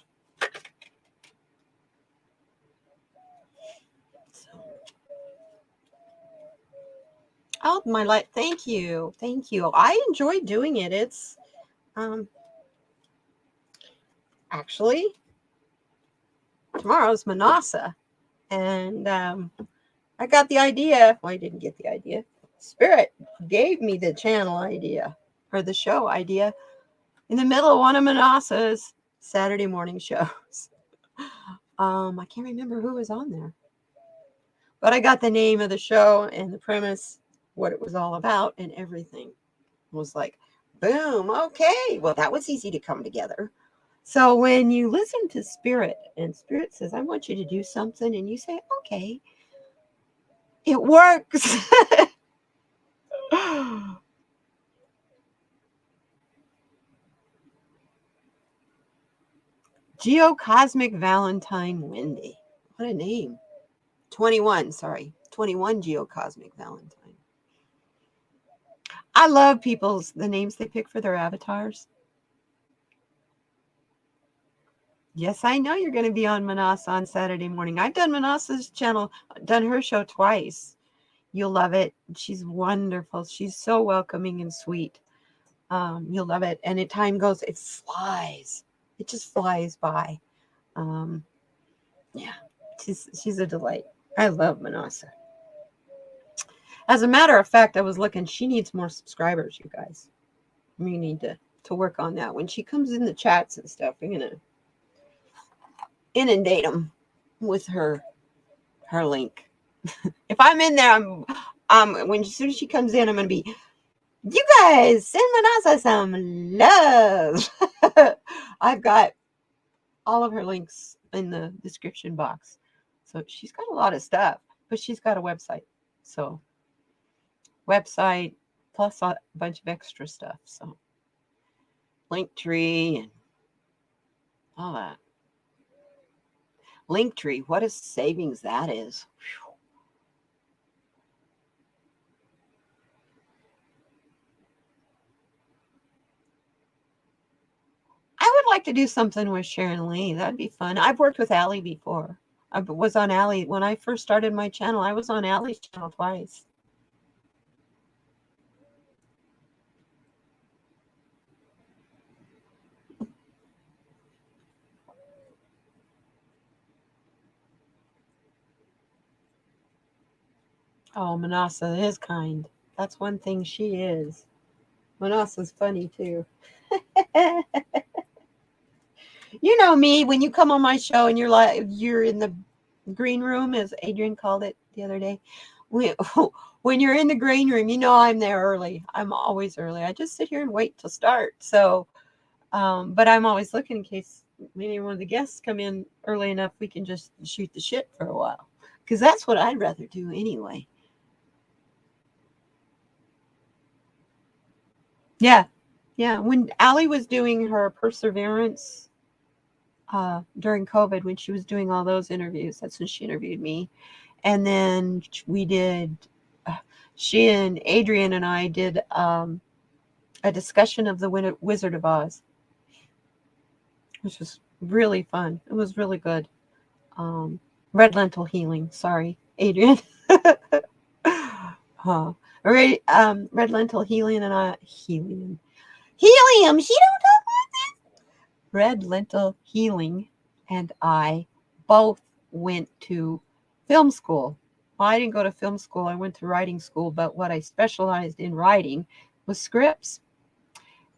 [SPEAKER 1] Oh, my life. Thank you. Thank you. I enjoy doing it. It's actually tomorrow's Manasa. And I got the idea. Well, I didn't get the idea. Spirit gave me the channel idea, or the show idea, in the middle of one of Manasa's Saturday morning shows. I can't remember who was on there, but I got the name of the show and the premise, what it was all about, and everything. It was like, boom, okay. Well, that was easy to come together. So when you listen to Spirit, and Spirit says, I want you to do something, and you say, okay, it works. Geocosmic Valentine Wendy. What a name. 21 Geocosmic Valentine. I love the names they pick for their avatars. Yes, I know you're going to be on Manasa on Saturday morning. I've done Manasa's channel, done her show twice. You'll love it. She's wonderful. She's so welcoming and sweet. You'll love it. And as time goes, it flies. It just flies by. Yeah, she's a delight. I love Manasa. As a matter of fact, I was looking, she needs more subscribers, you guys. We need to work on that. When she comes in the chats and stuff, I'm going to inundate them with her link. If I'm in there, as soon as she comes in, I'm going to be, you guys, send Manasa some love. I've got all of her links in the description box. So she's got a lot of stuff, but she's got a website. So website plus a bunch of extra stuff. So Linktree and all that. Linktree, what a savings that is. Whew. I would like to do something with Sharon Lee. That'd be fun. I've worked with Allie before. I was on Allie when I first started my channel. I was on Allie's channel twice. Oh, Manasa is kind. That's one thing she is. Manasa's funny too. You know me, when you come on my show and you're in the green room, as Adrian called it the other day. When you're in the green room, you know I'm there early. I'm always early. I just sit here and wait to start. So, but I'm always looking in case maybe one of the guests come in early enough, we can just shoot the shit for a while. Because that's what I'd rather do anyway. Yeah. Yeah. When Allie was doing her perseverance during COVID, when she was doing all those interviews, that's when she interviewed me. And then we did, she and Adrian and I did a discussion of the Wizard of Oz, which was really fun. It was really good. Red lentil healing. Sorry, Adrian. Red lentil healing and I helium. Helium. She don't talk like this. Red lentil healing and I both went to film school. Well, I didn't go to film school. I went to writing school, but what I specialized in writing was scripts.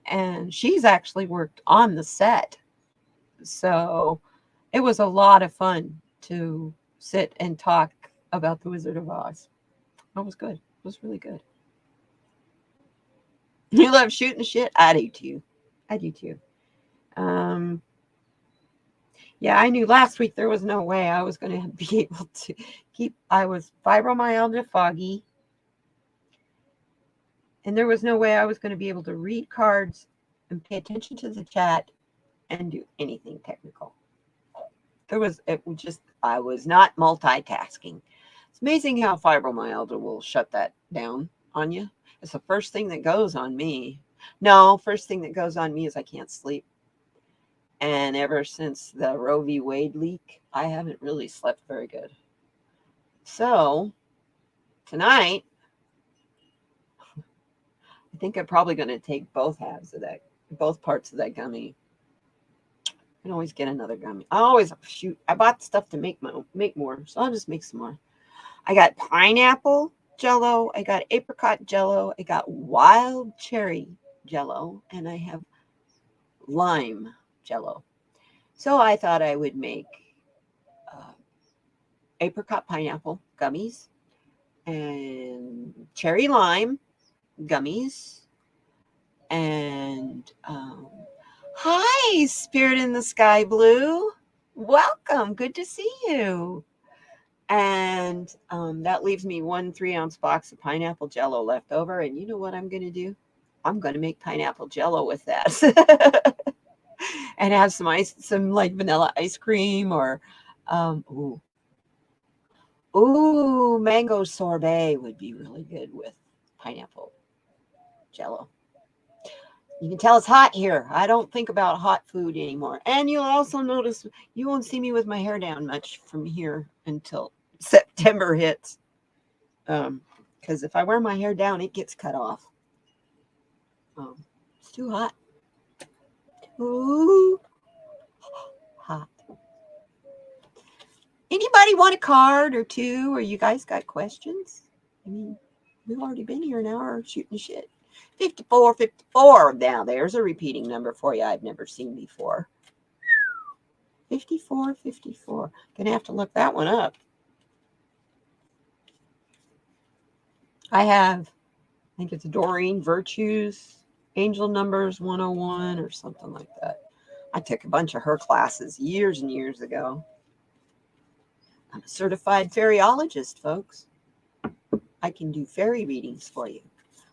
[SPEAKER 1] And she's actually worked on the set. So it was a lot of fun to sit and talk about the Wizard of Oz. It was good. It was really good. You love shooting shit? I do too. I do too. Um, yeah, I knew last week there was no way I was going to be able to I was fibromyalgia foggy, and there was no way I was going to be able to read cards and pay attention to the chat and do anything technical. I was not multitasking. It's amazing how fibromyalgia will shut that down on you. It's the first thing that goes on me. No, first thing that goes on me is I can't sleep. And ever since the Roe v. Wade leak, I haven't really slept very good. So tonight, I think I'm probably going to take both parts of that gummy. I can always get another gummy. I bought stuff to make more, so I'll just make some more. I got pineapple Jello, I got apricot Jello, I got wild cherry Jello, and I have lime Jello. So I thought I would make apricot pineapple gummies and cherry lime gummies. And hi, Spirit in the Sky Blue. Welcome. Good to see you. And that leaves me 1 3-ounce box of pineapple Jello left over. And you know what I'm going to do? I'm going to make pineapple Jello with that. And have some like vanilla ice cream or mango sorbet would be really good with pineapple Jello. You can tell it's hot here. I don't think about hot food anymore. And you'll also notice you won't see me with my hair down much from here until September hits. Because if I wear my hair down, it gets cut off. It's too hot. Too hot. Anybody want a card or two? Or you guys got questions? I mean, We've already been here an hour shooting shit. 54, 54. Now, there's a repeating number for you I've never seen before. 54, 54. Gonna have to look that one up. I think it's Doreen Virtues, Angel Numbers 101 or something like that. I took a bunch of her classes years and years ago. I'm a certified fairyologist, folks. I can do fairy readings for you.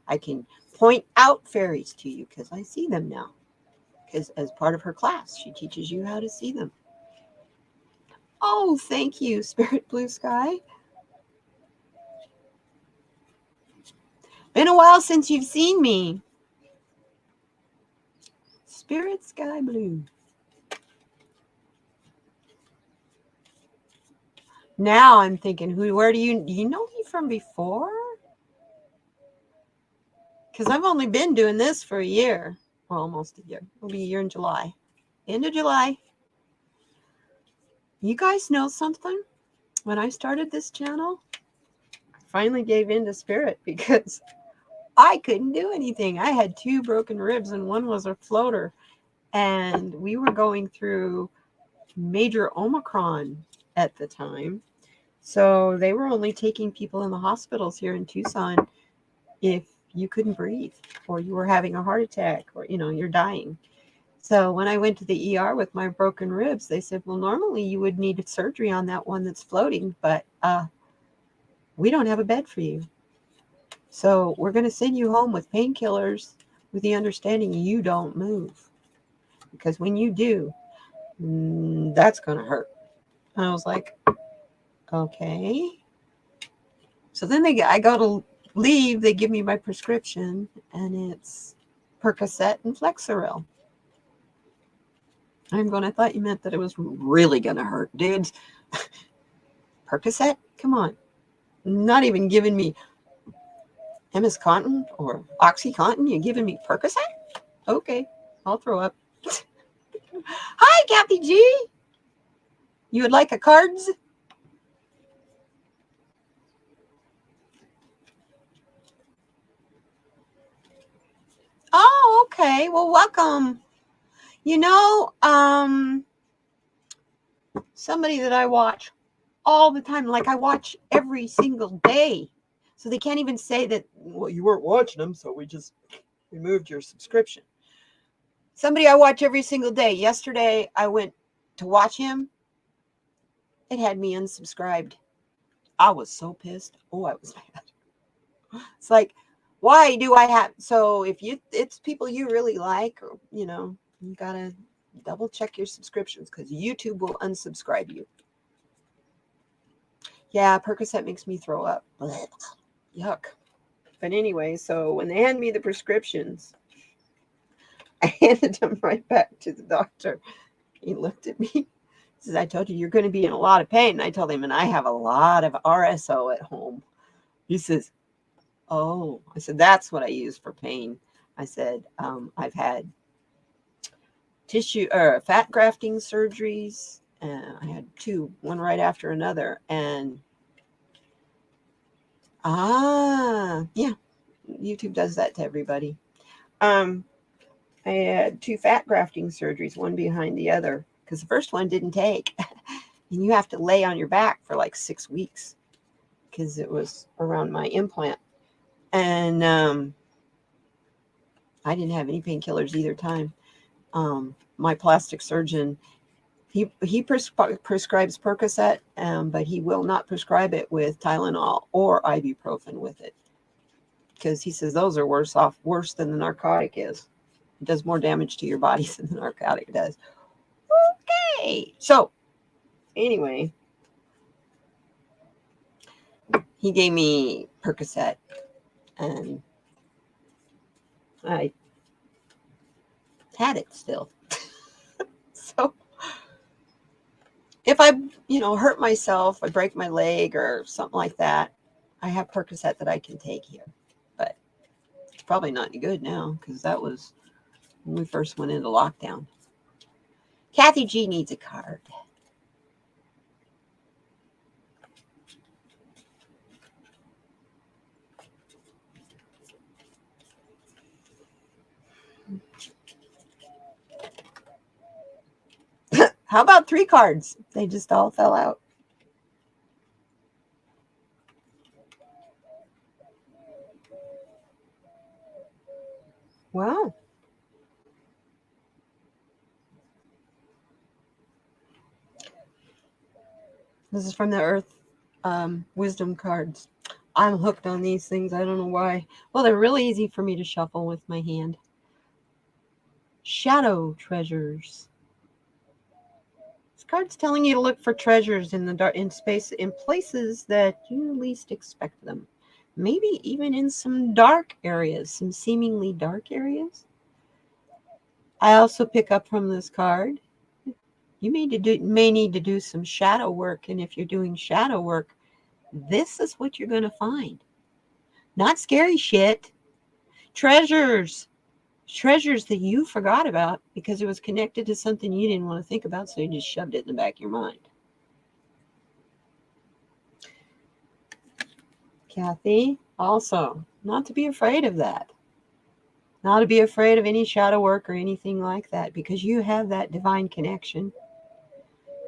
[SPEAKER 1] I can point out fairies to you because I see them now. Because as part of her class, she teaches you how to see them. Oh, thank you, Spirit Blue Sky. Been a while since you've seen me. Spirit Sky Blue. Now I'm thinking, where do you know me from before? Because I've only been doing this for a year. Well, almost a year. It'll be a year in July. End of July. You guys know something? When I started this channel, I finally gave in to spirit because I couldn't do anything. I had 2 broken ribs and one was a floater. And we were going through major Omicron at the time. So they were only taking people in the hospitals here in Tucson if you couldn't breathe or you were having a heart attack or, you're dying. So when I went to the ER with my broken ribs, they said, well, normally you would need surgery on that one that's floating, but we don't have a bed for you. So we're going to send you home with painkillers with the understanding you don't move. Because when you do, that's going to hurt. And I was like, okay. So then I go to leave. They give me my prescription, and it's Percocet and Flexeril. I'm going, I thought you meant that it was really going to hurt, dudes. Percocet? Come on. Not even giving me Contin or OxyContin. You're giving me Percocet? Okay, I'll throw up. Hi, Kathy G. You would like a cards? Oh, okay. Well, welcome. Somebody that I watch all the time, like I watch every single day. So they can't even say that, well, you weren't watching them, so we just removed your subscription. Somebody I watch every single day. Yesterday, I went to watch him. It had me unsubscribed. I was so pissed. Oh, I was mad. It's like, why do I have? So if it's people you really like, or, you got to double check your subscriptions because YouTube will unsubscribe you. Yeah, Percocet makes me throw up. Blech. Yuck. But anyway, so when they hand me the prescriptions, I handed them right back to the doctor. He looked at me. He says, I told you you're going to be in a lot of pain. And I told him, and I have a lot of RSO at home. He says, oh. I said, that's what I use for pain. I said, I've had fat grafting surgeries. And I had 2, one right after another. And yeah, YouTube does that to everybody. I had 2 fat grafting surgeries, one behind the other, because the first one didn't take. And you have to lay on your back for like 6 weeks because it was around my implant. And I didn't have any painkillers either time. My plastic surgeon, he prescribes Percocet, but he will not prescribe it with Tylenol or ibuprofen with it. Because he says those are worse than the narcotic is. It does more damage to your body than the narcotic does. Okay. So, anyway, he gave me Percocet, and I had it still. So, if I, hurt myself, I break my leg or something like that, I have Percocet that I can take here. But it's probably not any good now because that was when we first went into lockdown. Kathy G needs a card. How about 3 cards? They just all fell out. Wow. This is from the Earth Wisdom cards. I'm hooked on these things. I don't know why. Well, they're really easy for me to shuffle with my hand. Shadow treasures. This card's telling you to look for treasures in the dark, in space, in places that you least expect them. Maybe even in some dark areas, some seemingly dark areas. I also pick up from this card, you may need to do some shadow work. And if you're doing shadow work, this is what you're going to find. Not scary shit. Treasures. Treasures that you forgot about because it was connected to something you didn't want to think about, so you just shoved it in the back of your mind. Kathy, also, not to be afraid of that. Not to be afraid of any shadow work or anything like that, because you have that divine connection.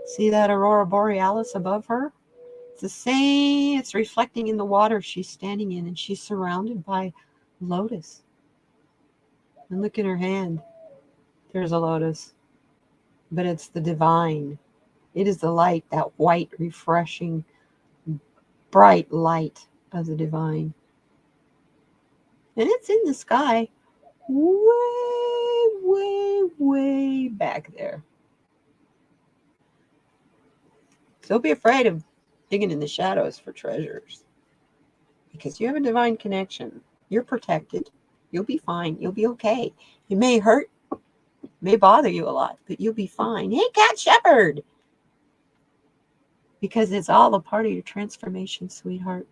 [SPEAKER 1] See that aurora borealis above her? It's the same, it's reflecting in the water she's standing in, and she's surrounded by lotus. And look in her hand. There's a lotus. But it's the divine. It is the light, that white, refreshing, bright light of the divine. And it's in the sky way, way, way back there. So don't be afraid of digging in the shadows for treasures, because you have a divine connection. You're protected. You'll be fine. You'll be okay. It may hurt, may bother you a lot, but you'll be fine. Hey, Cat Shepherd! Because it's all a part of your transformation, sweetheart.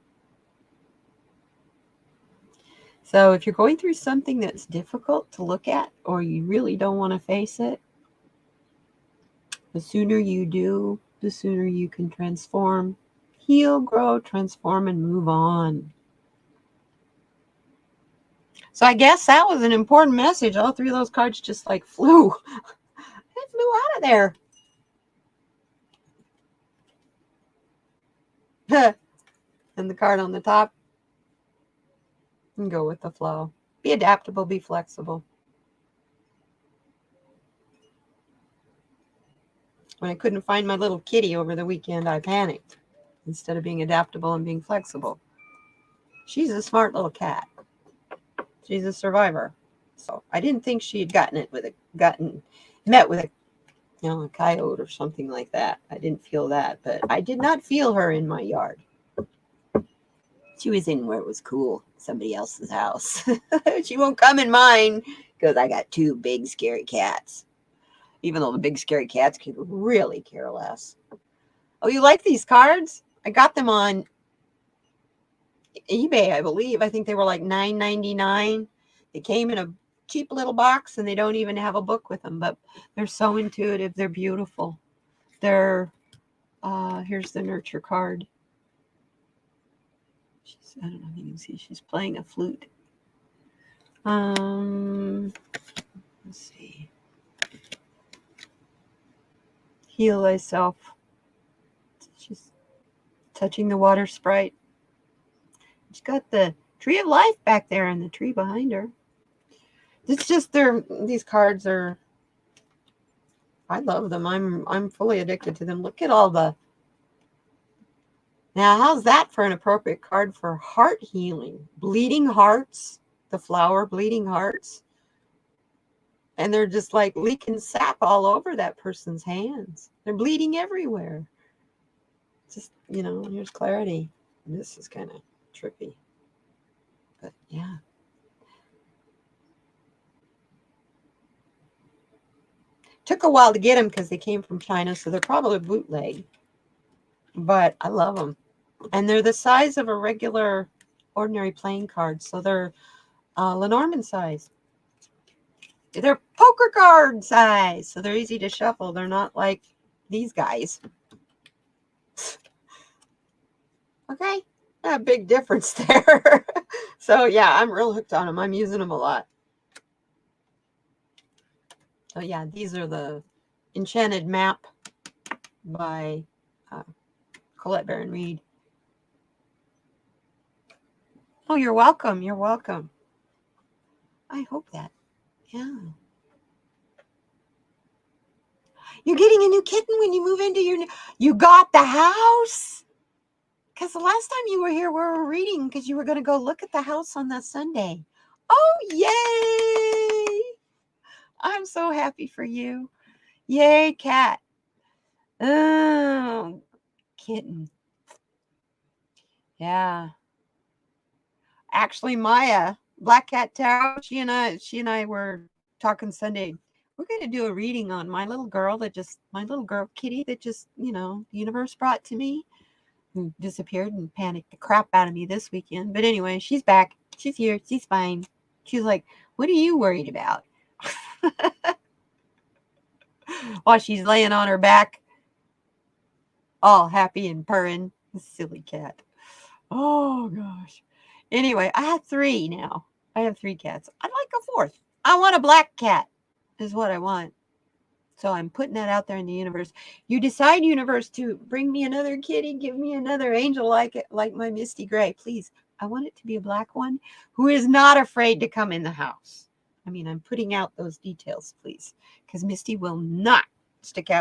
[SPEAKER 1] So if you're going through something that's difficult to look at, or you really don't want to face it, the sooner you do, the sooner you can transform, heal, grow, transform, and move on. So I guess that was an important message. All 3 of those cards just like flew. They flew out of there. And the card on the top, and go with the flow. Be adaptable, be flexible. When I couldn't find my little kitty over the weekend, I panicked instead of being adaptable and being flexible. She's a smart little cat. She's a survivor. So I didn't think she had met with a coyote or something like that. I didn't feel that, but I did not feel her in my yard. She was in where it was cool, somebody else's house. She won't come in mine because I got 2 big scary cats. Even though the big scary cats could really care less. Oh, you like these cards? I got them on eBay, I believe. I think they were like $9.99. They came in a cheap little box, and they don't even have a book with them, but they're so intuitive. They're beautiful. They're, here's the nurture card. I don't know if you can see, she's playing a flute. Let's see. Heal thyself. She's touching the water sprite. She's got the tree of life back there and the tree behind her. It's just these cards are, I love them. I'm fully addicted to them. Look at all the, now how's that for an appropriate card for heart healing? Bleeding hearts, the flower bleeding hearts. And they're just like leaking sap all over that person's hands. They're bleeding everywhere. Just, here's clarity. This is kind of trippy. But yeah. Took a while to get them because they came from China, so they're probably bootleg. But I love them. And they're the size of a regular, ordinary playing card. So they're Lenormand size. They're poker card size. So they're easy to shuffle. They're not like these guys. Okay. A big difference there. So yeah, I'm real hooked on them. I'm using them a lot. So yeah, these are the Enchanted Map by Colette Baron Reed. Oh, you're welcome. You're welcome. I hope that. Yeah. You're getting a new kitten when you move into your new... You got the house? Because the last time you were here, we were reading because you were going to go look at the house on that Sunday. Oh, yay! I'm so happy for you. Yay, cat. Oh, kitten. Yeah. Actually, Maya, Black Cat Tarot, she and I were talking Sunday. We're going to do a reading on my little girl, Kitty, that just, the universe brought to me, who disappeared and panicked the crap out of me this weekend. But anyway, she's back. She's here. She's fine. She's like, what are you worried about? While she's laying on her back, all happy and purring. Silly cat. Oh, gosh. Anyway, I have 3 now. I have 3 cats. I'd like a 4th. I want a black cat is what I want. So I'm putting that out there in the universe. You decide, universe, to bring me another kitty, give me another angel like my Misty Gray. Please, I want it to be a black one who is not afraid to come in the house. I mean, I'm putting out those details, please, because Misty will not stick it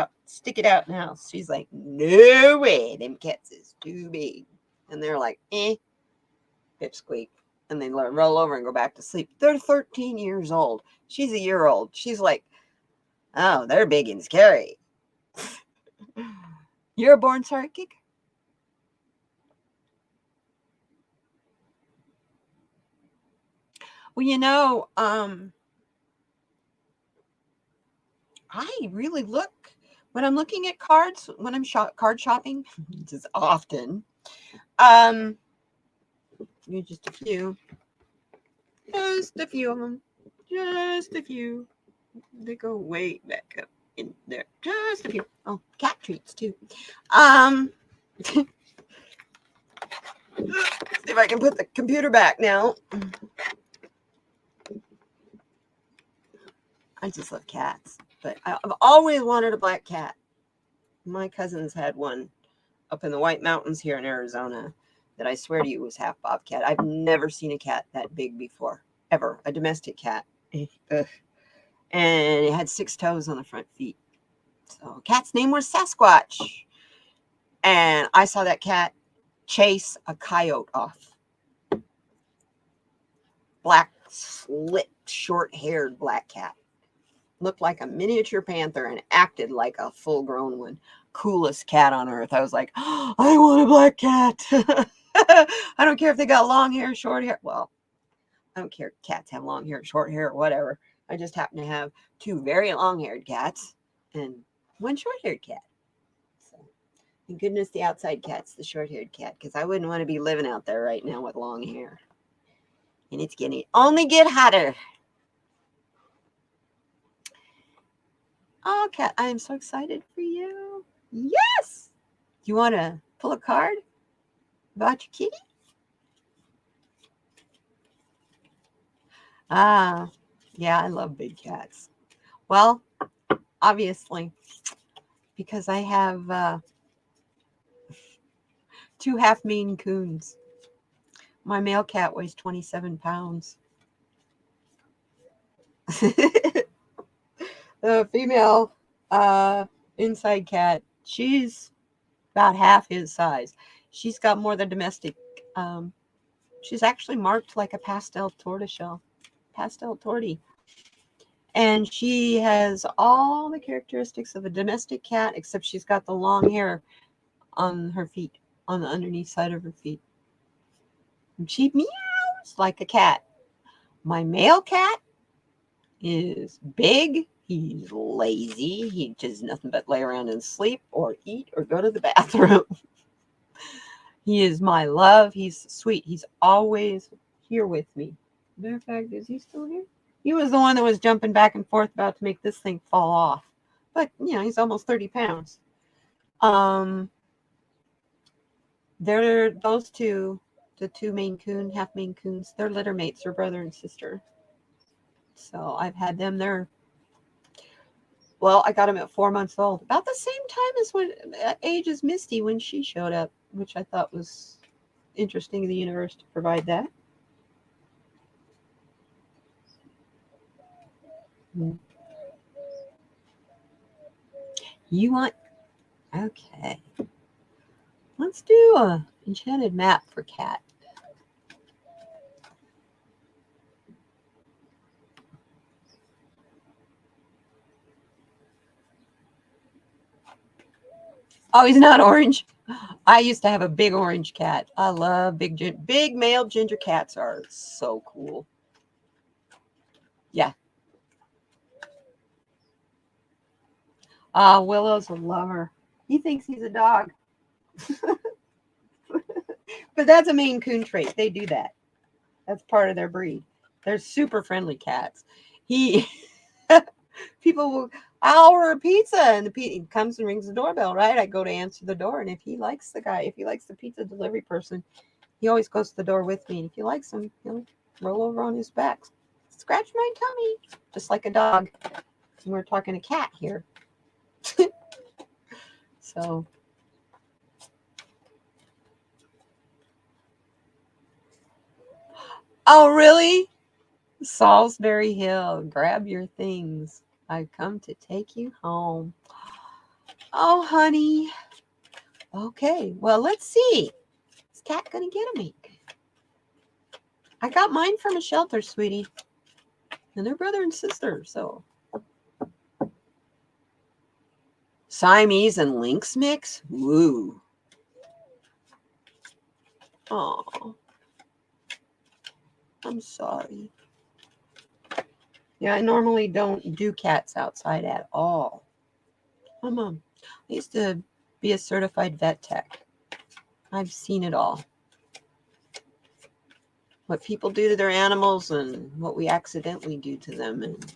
[SPEAKER 1] out in the house. She's like, no way, them cats is too big. And they're like, pipsqueak. And they roll over and go back to sleep. They're 13 years old. She's a year old. She's like, oh, they're big and scary. You're a born psychic? Well, I really look, when I'm looking at cards, when I'm card shopping, which is often, just a few of them, just a few. They go way back up in there, just a few. Oh, cat treats too. See if I can put the computer back now. I just love cats, but I've always wanted a black cat. My cousins had one up in the White Mountains here in Arizona that I swear to you was half bobcat. I've never seen a cat that big before, ever. A domestic cat. And it had 6 toes on the front feet. So cat's name was Sasquatch. And I saw that cat chase a coyote off. Black, slit, short-haired black cat. Looked like a miniature panther and acted like a full-grown one. Coolest cat on earth. I was like, oh, I want a black cat. I don't care if they got long hair, short hair. Well, I don't care if cats have long hair, short hair, or whatever. I just happen to have 2 very long-haired cats and 1 short-haired cat. So, thank goodness the outside cat's the short-haired cat, because I wouldn't want to be living out there right now with long hair. And it's getting only get hotter. Oh, cat, I am so excited for you. Yes! You want to pull a card about your kitty? Ah, yeah, I love big cats. Well, obviously, because I have 2 half Maine Coons. My male cat weighs 27 pounds. The female inside cat, she's about half his size. She's got more than domestic. She's actually marked like a pastel tortoiseshell. Pastel tortie. And she has all the characteristics of a domestic cat, except she's got the long hair on her feet, on the underneath side of her feet. And she meows like a cat. My male cat is big. He's lazy. He does nothing but lay around and sleep or eat or go to the bathroom. He is my love. He's sweet. He's always here with me. Matter of fact, is he still here? He was the one that was jumping back and forth about to make this thing fall off. But, he's almost 30 pounds. They're those 2, the 2 Maine Coon, half Maine Coons. They're litter mates. They're brother and sister. So I've had them there. Well, I got him at 4 months old, about the same time as age as Misty when she showed up, which I thought was interesting of the universe to provide that. You want, okay. Let's do a enchanted map for cat. Oh, he's not orange. I used to have a big orange cat. I love big male ginger cats are so cool. Yeah. Willow's a lover. He thinks he's a dog. But that's a Maine Coon trait. They do that. That's part of their breed. They're super friendly cats. He people will, I'll order a pizza and the pizza comes and rings the doorbell, right? I go to answer the door, and if he likes the pizza delivery person, he always goes to the door with me. And if he likes him, he'll roll over on his back, scratch my tummy, just like a dog. And we're talking a cat here. So oh really? Salisbury Hill, grab your things. I've come to take you home. Oh, honey. Okay, well, let's see. Is Cat gonna get me? I got mine from a shelter, sweetie. And they're brother and sister, so. Siamese and Lynx mix? Woo. Oh, I'm sorry. Yeah, I normally don't do cats outside at all. I used to be a certified vet tech. I've seen it all. What people do to their animals and what we accidentally do to them and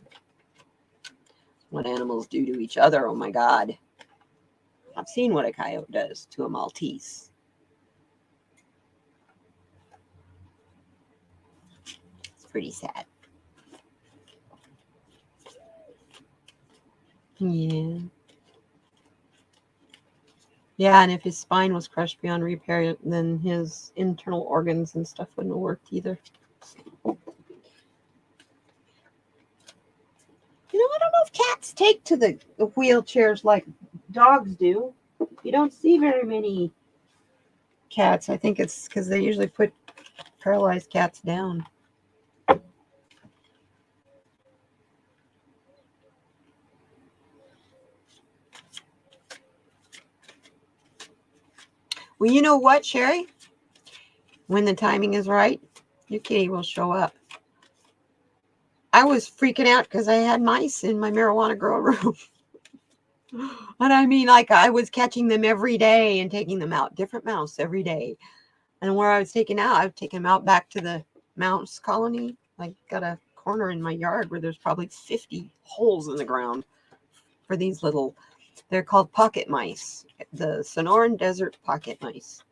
[SPEAKER 1] what animals do to each other. Oh my God. I've seen what a coyote does to a Maltese. It's pretty sad. Yeah. Yeah, and if his spine was crushed beyond repair, then his internal organs and stuff wouldn't have worked either. You know, I don't know if cats take to the wheelchairs like dogs do. You don't see very many cats. I think it's because they usually put paralyzed cats down. Well, you know what, Sherry? When the timing is right, your kitty will show up. I was freaking out because I had mice in my marijuana grow room. And I mean, like, I was catching them every day and taking them out, different mouse every day. And where I was taken out, I've taken them out back to the mouse colony. I got a corner in my yard where there's probably 50 holes in the ground for these little, they're called pocket mice, the Sonoran Desert pocket mice.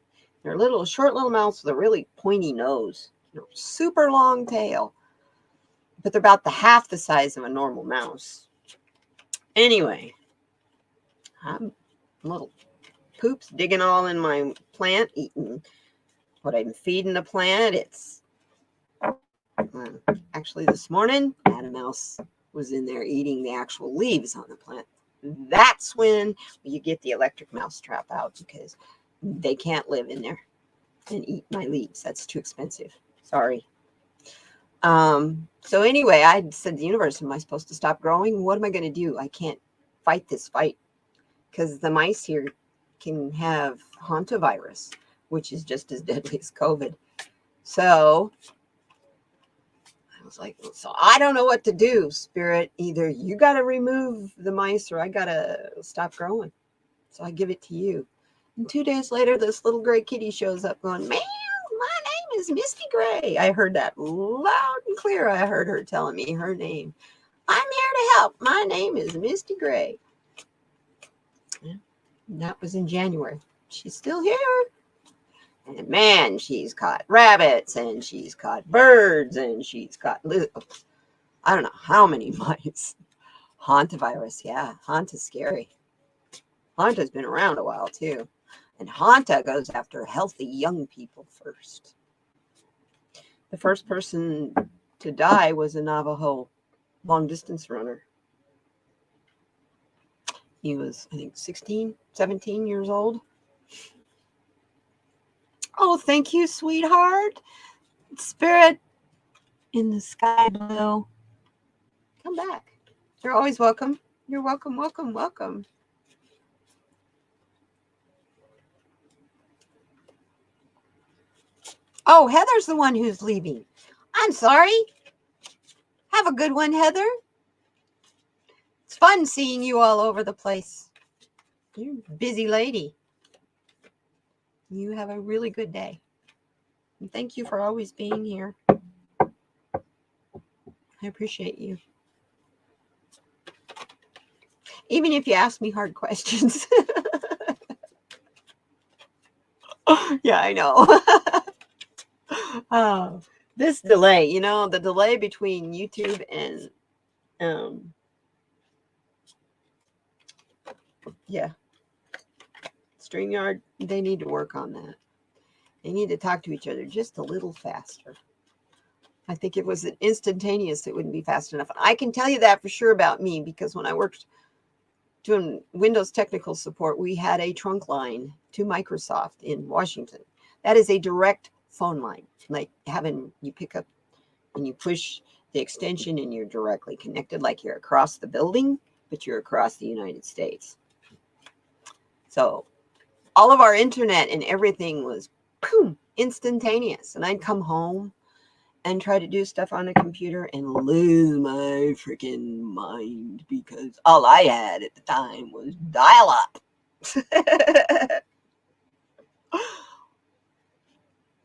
[SPEAKER 1] They're little, short little mouse with a really pointy nose, super long tail, but they're about the half the size of a normal mouse. Anyway, I'm little poops digging all in my plant, eating what I'm feeding the plant. It's actually this morning, I had a mouse was in there eating the actual leaves on the plant. That's when you get the electric mouse trap out because they can't live in there and eat my leaves. That's too expensive. Sorry. So anyway, I said, the universe, am I supposed to stop growing? What am I going to do? I can't fight this fight because the mice here can have hantavirus, which is just as deadly as COVID. So I was like, so I don't know what to do, Spirit. Either you got to remove the mice or I got to stop growing. So I give it to you. And 2 days later, this little gray kitty shows up going, man, my name is Misty Gray. I heard that loud and clear. I heard her telling me her name. I'm here to help. My name is Misty Gray. Yeah, that was in January. She's still here. And man, she's caught rabbits and she's caught birds and she's caught, I don't know how many mice. Hantavirus, yeah. Hanta's scary. Hanta's been around a while, too. And Hanta goes after healthy young people first. The first person to die was a Navajo long-distance runner. He was, I think, 16, 17 years old. Oh, thank you, sweetheart. Spirit in the sky blue. Come back. You're always welcome. You're welcome, welcome, welcome. Oh, Heather's the one who's leaving. I'm sorry. Have a good one, Heather. It's fun seeing you all over the place. You're a busy lady. You have a really good day. And thank you for always being here. I appreciate you. Even if you ask me hard questions. Yeah, I know. This delay, you know, the delay between YouTube and yeah, StreamYard, they need to work on that. They need to talk to each other just a little faster. I think if it was instantaneous, it wouldn't be fast enough. And I can tell you that for sure about me, because when I worked doing Windows technical support, we had a trunk line to Microsoft in Washington. That is a direct phone line, like having you pick up and you push the extension and you're directly connected, like you're across the building, but you're across the United States. So all of our internet and everything was boom, instantaneous. And I'd come home and try to do stuff on a computer and lose my freaking mind, because all I had at the time was dial-up.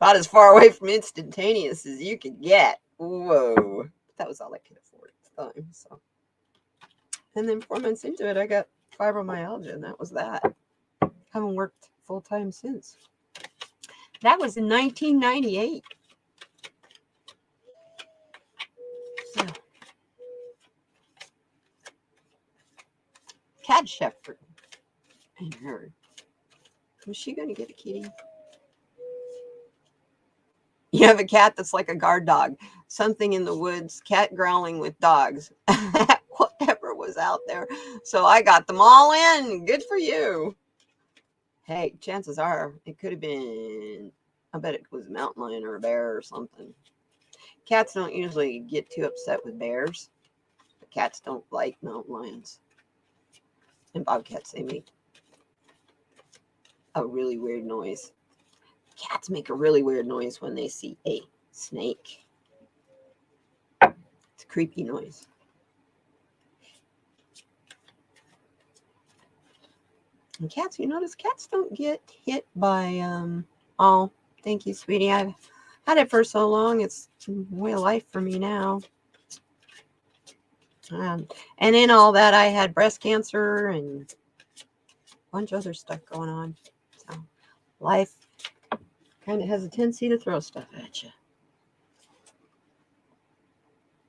[SPEAKER 1] About as far away from instantaneous as you could get. Whoa. That was all I could afford at the time. So, and then 4 months into it, I got fibromyalgia, and that was that. Haven't worked full-time since. That was in 1998. So, cat shepherd. I heard. Was she going to get a kitty? You have a cat that's like a guard dog. Something in the woods, cat growling with dogs. Whatever was out there. So I got them all in. Good for you. Hey, chances are it could have been, I bet it was a mountain lion or a bear or something. Cats don't usually get too upset with bears. But cats don't like mountain lions. And bobcats, they make a really weird noise. Cats make a really weird noise when they see a snake. It's a creepy noise. And cats, you notice cats don't get hit by, oh, thank you, sweetie. I've had it for so long. It's way of life for me now. And in all that, I had breast cancer and a bunch of other stuff going on. So life kind of has a tendency to throw stuff at you.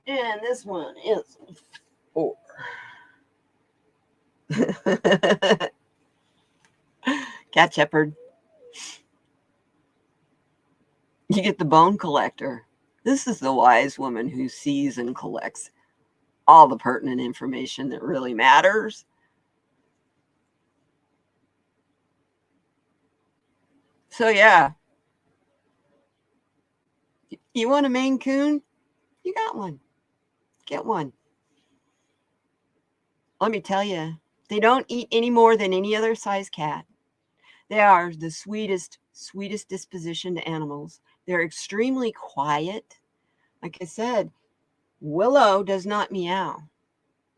[SPEAKER 1] And this one is 4. Cat shepherd. You get the bone collector. This is the wise woman who sees and collects all the pertinent information that really matters. So yeah, you want a Maine Coon? You got one. Get one. Let me tell you, they don't eat any more than any other size cat. They are the sweetest dispositioned animals. They're extremely quiet. Like I said, Willow does not meow.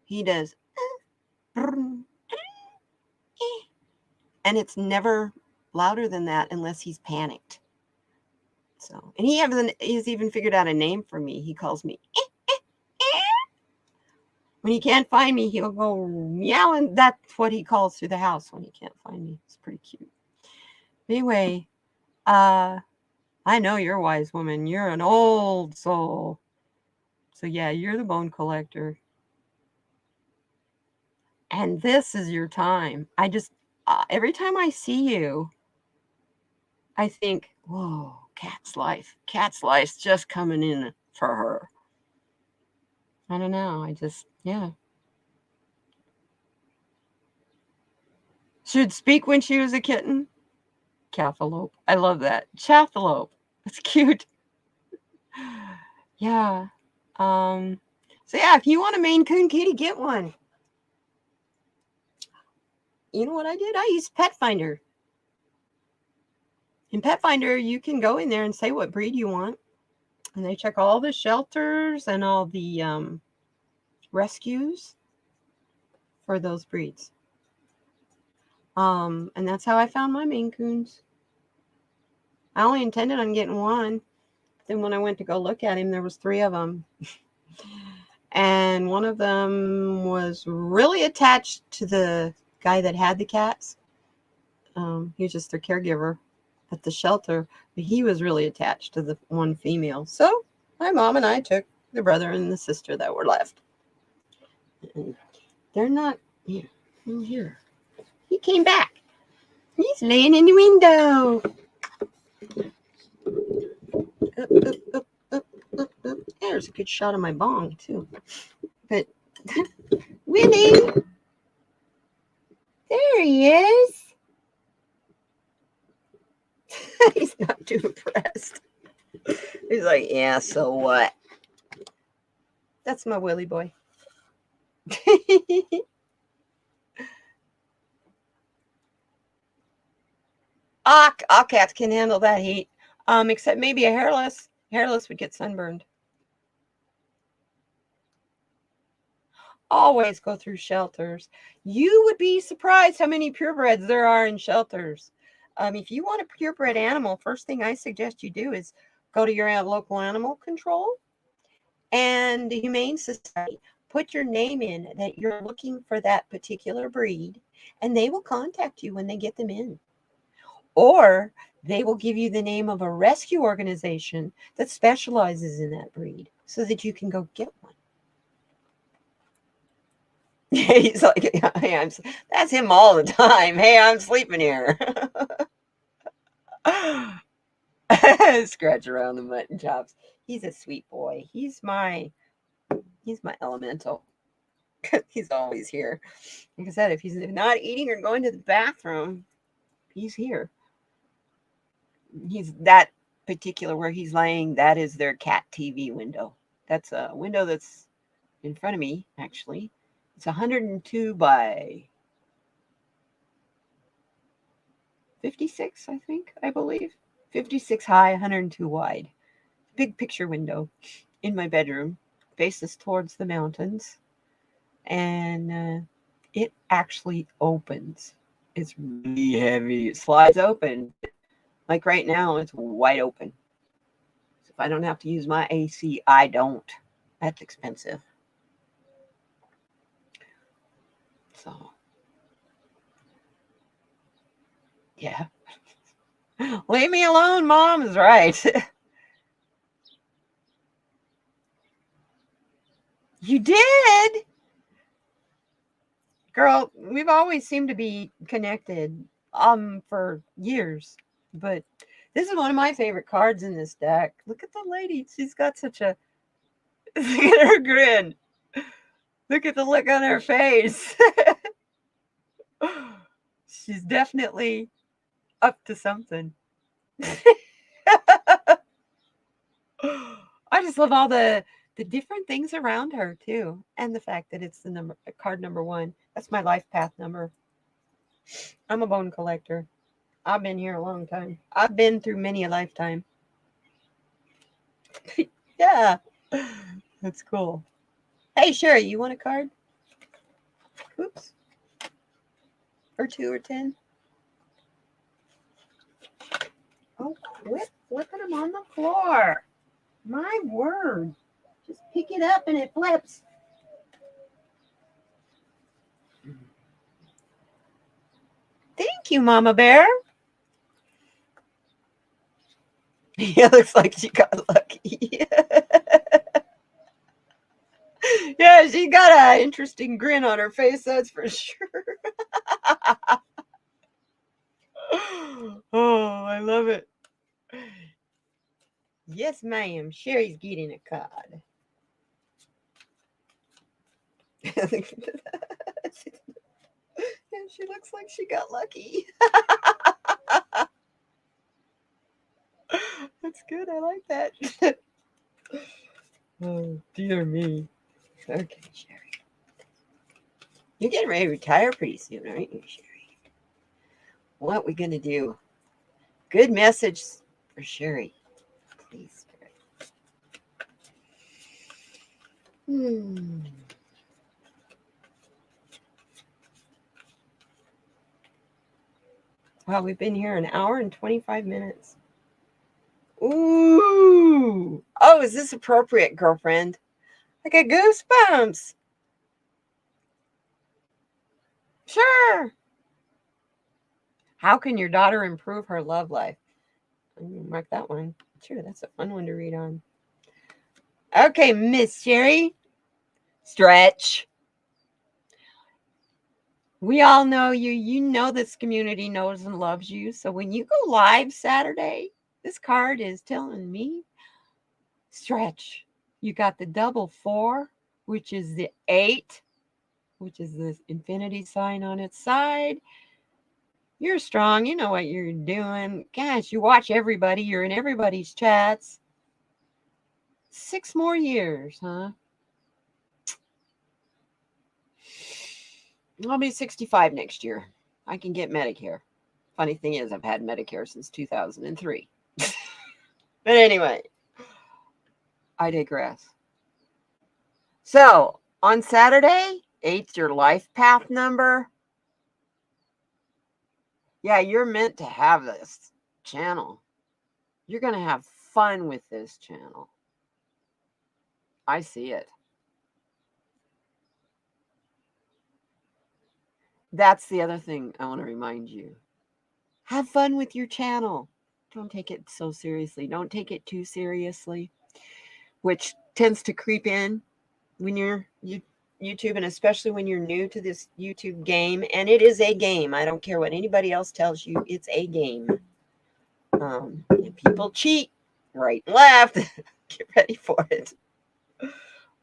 [SPEAKER 1] He does. And it's never louder than that unless he's panicked. So, and he's even figured out a name for me. He calls me. When he can't find me, he'll go meow, and that's what he calls through the house when he can't find me. It's pretty cute. Anyway, I know you're a wise woman. You're an old soul. So yeah, you're the bone collector. And this is your time. I just, every time I see you, I think, whoa, cat's life. Cat's life's just coming in for her. I don't know. I just, yeah. Should speak when she was a kitten. Cathalope. I love that. Chathalope. That's cute. Yeah. So yeah, if you want a Maine Coon kitty, get one. You know what I did? I used Pet Finder. In Pet Finder, you can go in there and say what breed you want. And they check all the shelters and all the rescues for those breeds. And that's how I found my Maine Coons. I only intended on getting one. Then when I went to go look at him, there was 3 of them. And one of them was really attached to the guy that had the cats. He was just their caregiver at the shelter, but he was really attached to the one female. So my mom and I took the brother and the sister that were left. And they're not here. Here. He came back. He's laying in the window. Up. There's a good shot of my bong too. But Winnie, there he is. He's not too impressed. He's like, yeah, so what? That's my Willie boy. All cats can handle that heat. Except maybe a hairless. Hairless would get sunburned. Always go through shelters. You would be surprised how many purebreds there are in shelters. If you want a purebred animal, first thing I suggest you do is go to your local animal control and the Humane Society. Put your name in that you're looking for that particular breed, and they will contact you when they get them in. Or they will give you the name of a rescue organization that specializes in that breed so that you can go get one. He's like, hey, that's him all the time. Hey, I'm sleeping here. Scratch around the mutton chops. He's a sweet boy. He's my elemental. He's always here. Like I said, if he's not eating or going to the bathroom, he's here. He's that particular where he's laying. That is their cat TV window. That's a window that's in front of me, actually. It's 102 by 56, I believe. 56 high, 102 wide. Big picture window in my bedroom. Faces towards the mountains. And it actually opens. It's really heavy. It slides open. Like right now, it's wide open. So if I don't have to use my AC, I don't. That's expensive. So, yeah. Leave me alone, Mom is right. You did? Girl, we've always seemed to be connected for years. But this is one of my favorite cards in this deck. Look at the lady. She's got such a look at her grin. Look at the look on her face. She's definitely up to something. I just love all the different things around her too, and the fact that it's the card number 1. That's my life path number. I'm a bone collector. I've been here a long time. I've been through many a lifetime. Yeah, that's cool. Hey, Sherry, you want a card? Oops. Or 2 or 10? Oh, quit flipping them on the floor. My word. Just pick it up and it flips. Thank you, Mama Bear. It looks like she got lucky. Yeah, she got an interesting grin on her face, that's for sure. Oh, I love it. Yes, ma'am. Sherry's getting a card. And she looks like she got lucky. That's good. I like that. Oh, dear me. Okay, Sherry. You're getting ready to retire pretty soon, aren't you, Sherry? What are we going to do? Good message for Sherry. Please, Sherry. Wow, we've been here an hour and 25 minutes. Ooh. Oh, is this appropriate, girlfriend? I got goosebumps. Sure. How can your daughter improve her love life? I'm going to mark that one. Sure, that's a fun one to read on. Okay, Miss Sherry. Stretch. We all know you. You know this community knows and loves you. So when you go live Saturday, this card is telling me, stretch. You got the double 4, which is the 8, which is this infinity sign on its side. You're strong. You know what you're doing. Gosh, you watch everybody. You're in everybody's chats. 6 more years, huh? I'll be 65 next year. I can get Medicare. Funny thing is, I've had Medicare since 2003. But anyway, I digress. So, on Saturday, 8's your life path number. Yeah, you're meant to have this channel. You're going to have fun with this channel. I see it. That's the other thing I want to remind you. Have fun with your channel. Don't take it so seriously. Don't take it too seriously, which tends to creep in when you're YouTube, and especially when you're new to this YouTube game. And it is a game. I don't care what anybody else tells you. It's a game. People cheat right and left. Get ready for it.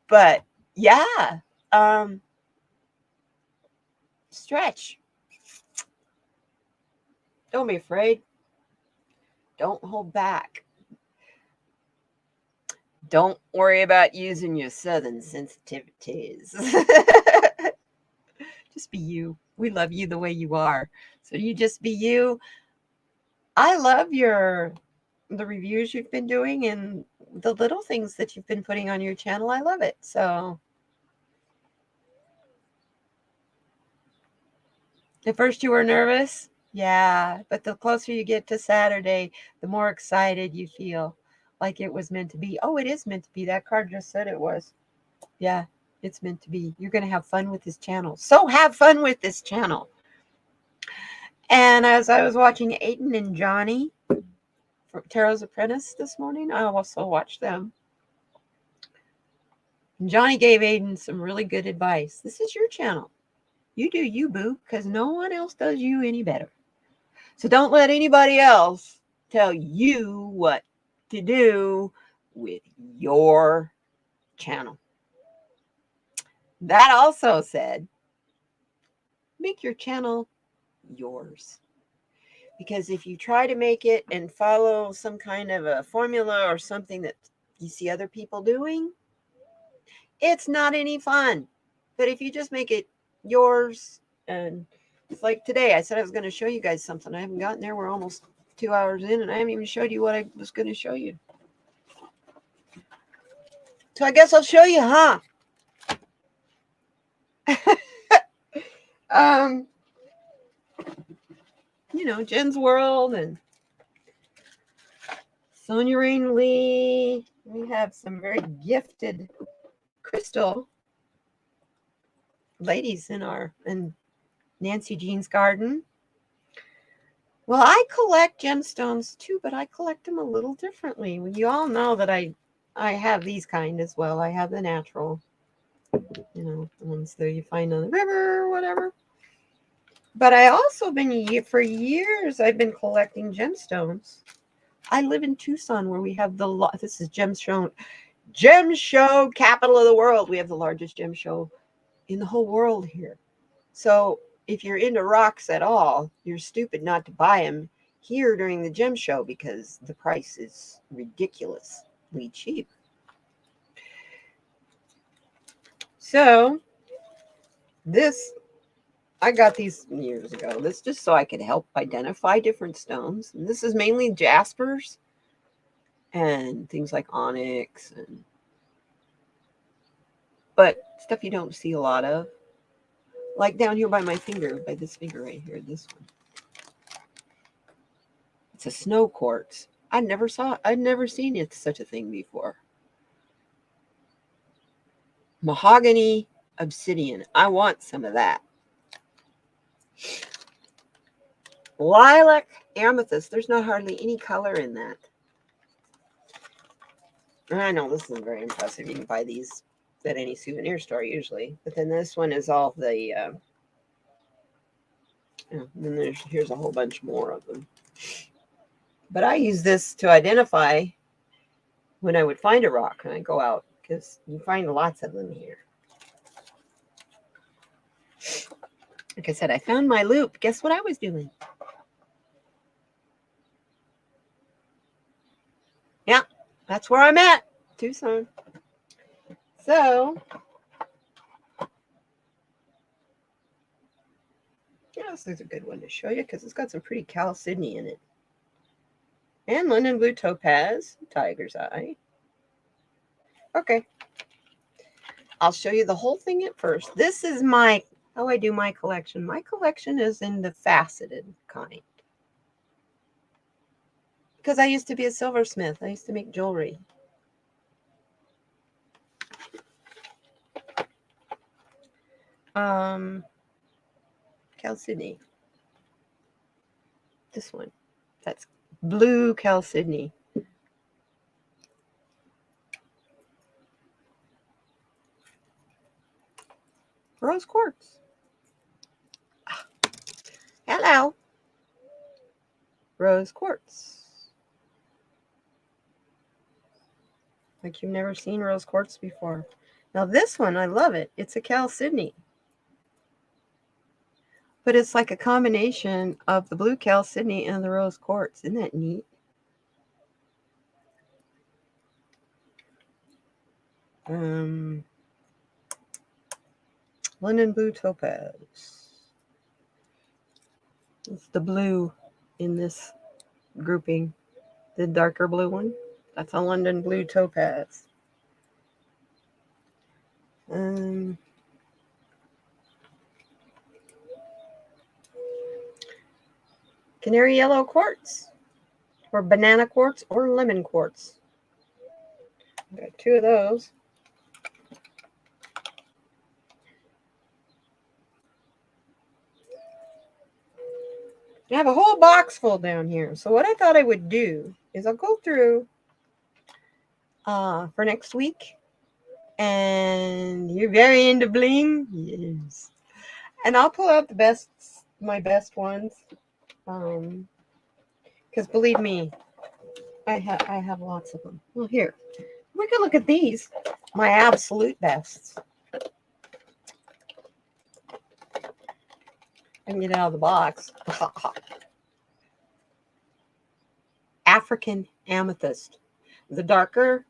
[SPEAKER 1] But yeah, stretch. Don't be afraid. Don't hold back. Don't worry about using your southern sensitivities. Just be you. We love you the way you are. So you just be you. I love the reviews you've been doing and the little things that you've been putting on your channel. I love it. So at first you were nervous. Yeah, but the closer you get to Saturday, the more excited you feel, like it was meant to be. Oh, it is meant to be. That card just said it was. Yeah, it's meant to be. You're going to have fun with this channel. So have fun with this channel. And as I was watching Aiden and Johnny from Tarot's Apprentice this morning, I also watched them. And Johnny gave Aiden some really good advice. This is your channel. You do you, boo, because no one else does you any better. So don't let anybody else tell you what to do with your channel. That also said, make your channel yours. Because if you try to make it and follow some kind of a formula or something that you see other people doing, it's not any fun. But if you just make it yours, and it's like today, I said I was going to show you guys something. I haven't gotten there. We're almost 2 hours in, and I haven't even showed you what I was going to show you. So I guess I'll show you, huh? You know, Jen's World and Sonia Rain Lee. We have some very gifted crystal ladies in Nancy Jean's garden. Well, I collect gemstones too, but I collect them a little differently. You all know that I have these kind as well. I have the natural. You know, the ones that you find on the river or whatever. But I also been, for years, I've been collecting gemstones. I live in Tucson where we have this is gem show capital of the world. We have the largest gem show in the whole world here. So if you're into rocks at all, you're stupid not to buy them here during the gem show because the price is ridiculously cheap. So I got these years ago. This just so I could help identify different stones. And this is mainly jaspers and things like onyx but stuff you don't see a lot of. Like down here by my finger, by this finger right here, this one. It's a snow quartz. I'd never seen it such a thing before. Mahogany obsidian. I want some of that. Lilac amethyst. There's not hardly any color in that. I know this isn't very impressive. You can buy these at any souvenir store usually. But then this one is all the... then here's a whole bunch more of them. But I use this to identify when I would find a rock and I go out because you find lots of them here. Like I said, I found my loop. Guess what I was doing? Yeah, that's where I'm at, Tucson. So, yeah, this is a good one to show you because it's got some pretty chalcedony in it. And London blue topaz, tiger's eye. Okay. I'll show you the whole thing at first. This is how I do my collection. My collection is in the faceted kind. Because I used to be a silversmith. I used to make jewelry. Chalcedony. This one. That's blue chalcedony. Rose quartz. Hello. Rose quartz. Like you've never seen rose quartz before. Now this one, I love it. It's a chalcedony. But it's like a combination of the blue chalcedony and the rose quartz. Isn't that neat? London blue topaz. It's the blue in this grouping. The darker blue one. That's a London blue topaz. Canary yellow quartz. Or banana quartz or lemon quartz. Got two of those. I have a whole box full down here. So what I thought I would do is I'll go through for next week. And you're very into bling? Yes. And I'll pull out my best ones. Because believe me, I have lots of them. Well, here. We can look at these. My absolute bests. I can get it out of the box. African amethyst. The darker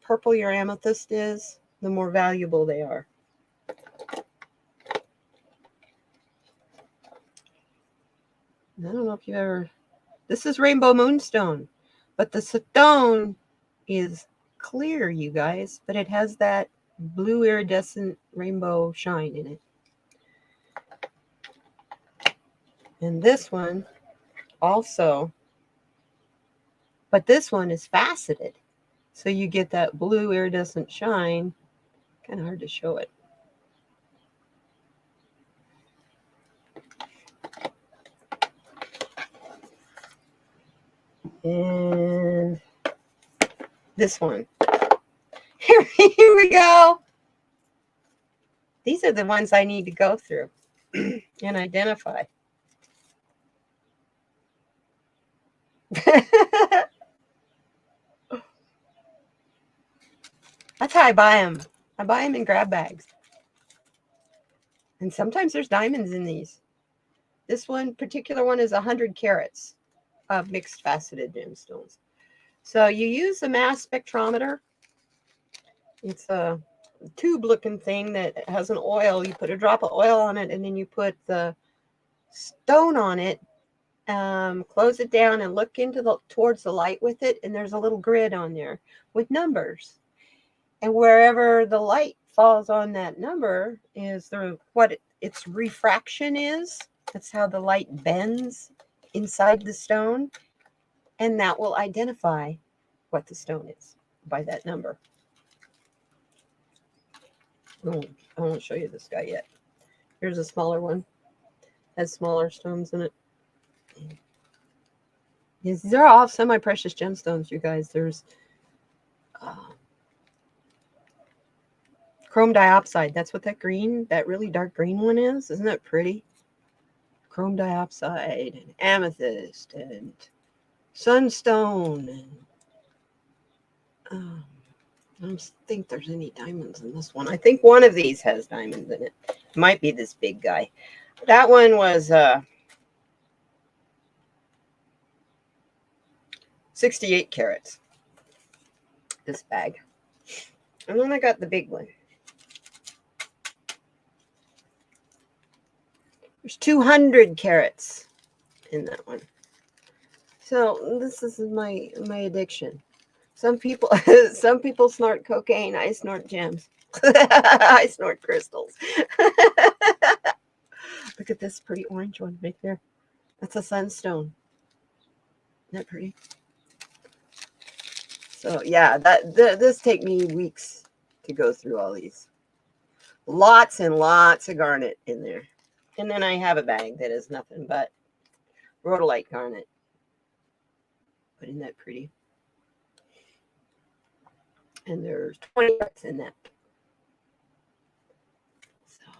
[SPEAKER 1] purple your amethyst is, the more valuable they are. I don't know if you've ever... This is rainbow moonstone. But the stone is clear, you guys. But it has that blue iridescent rainbow shine in it. And this one also... But this one is faceted. So you get that blue iridescent shine. Kind of hard to show it. And this one. Here we go. These are the ones I need to go through and identify. That's how I buy them. I buy them in grab bags. And sometimes there's diamonds in these. This one, particular one, is 100 carats of mixed faceted gemstones. So you use a mass spectrometer. It's a tube-looking thing that has an oil. You put a drop of oil on it, and then you put the stone on it. Close it down and look towards the light with it, and there's a little grid on there with numbers. And wherever the light falls on that number is what its refraction is. That's how the light bends inside the stone, and that will identify what the stone is by that number. Oh, I won't show you this guy yet. Here's a smaller one. Has smaller stones in it. These are all semi-precious gemstones, you guys. There's chrome diopside. That's what that really dark green one is. Isn't that pretty? Chrome diopside and amethyst and sunstone. And I don't think there's any diamonds in this one. I think one of these has diamonds in it. It might be this big guy. That one was 68 carats. This bag. And then I got the big one. There's 200 carats in that one. So this is my addiction. Some people snort cocaine. I snort gems. I snort crystals. Look at this pretty orange one right there. That's a sunstone. Isn't that pretty? So yeah, this take me weeks to go through all these. Lots and lots of garnet in there. And then I have a bag that is nothing but rhodolite garnet. But isn't that pretty? And there's 20 carats in that. So.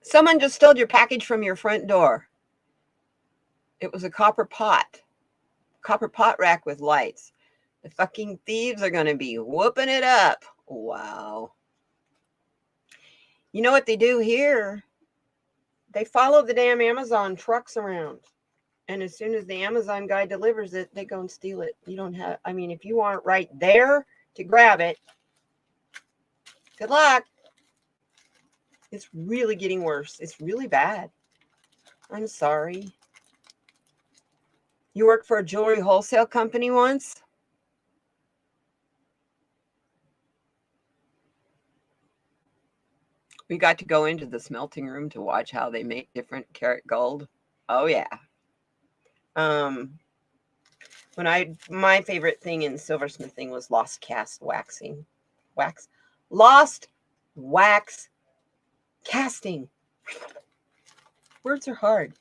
[SPEAKER 1] Someone just stole your package from your front door. It was a copper pot rack with lights. The fucking thieves are going to be whooping it up. Wow. You know what they do here? They follow the damn Amazon trucks around. And as soon as the Amazon guy delivers it, they go and steal it. You don't have, I mean, if you aren't right there to grab it, good luck. It's really getting worse. It's really bad. I'm sorry. You worked for a jewelry wholesale company once? We got to go into the smelting room to watch how they make different karat gold. Oh yeah. My favorite thing in silversmithing was lost wax casting. Words are hard.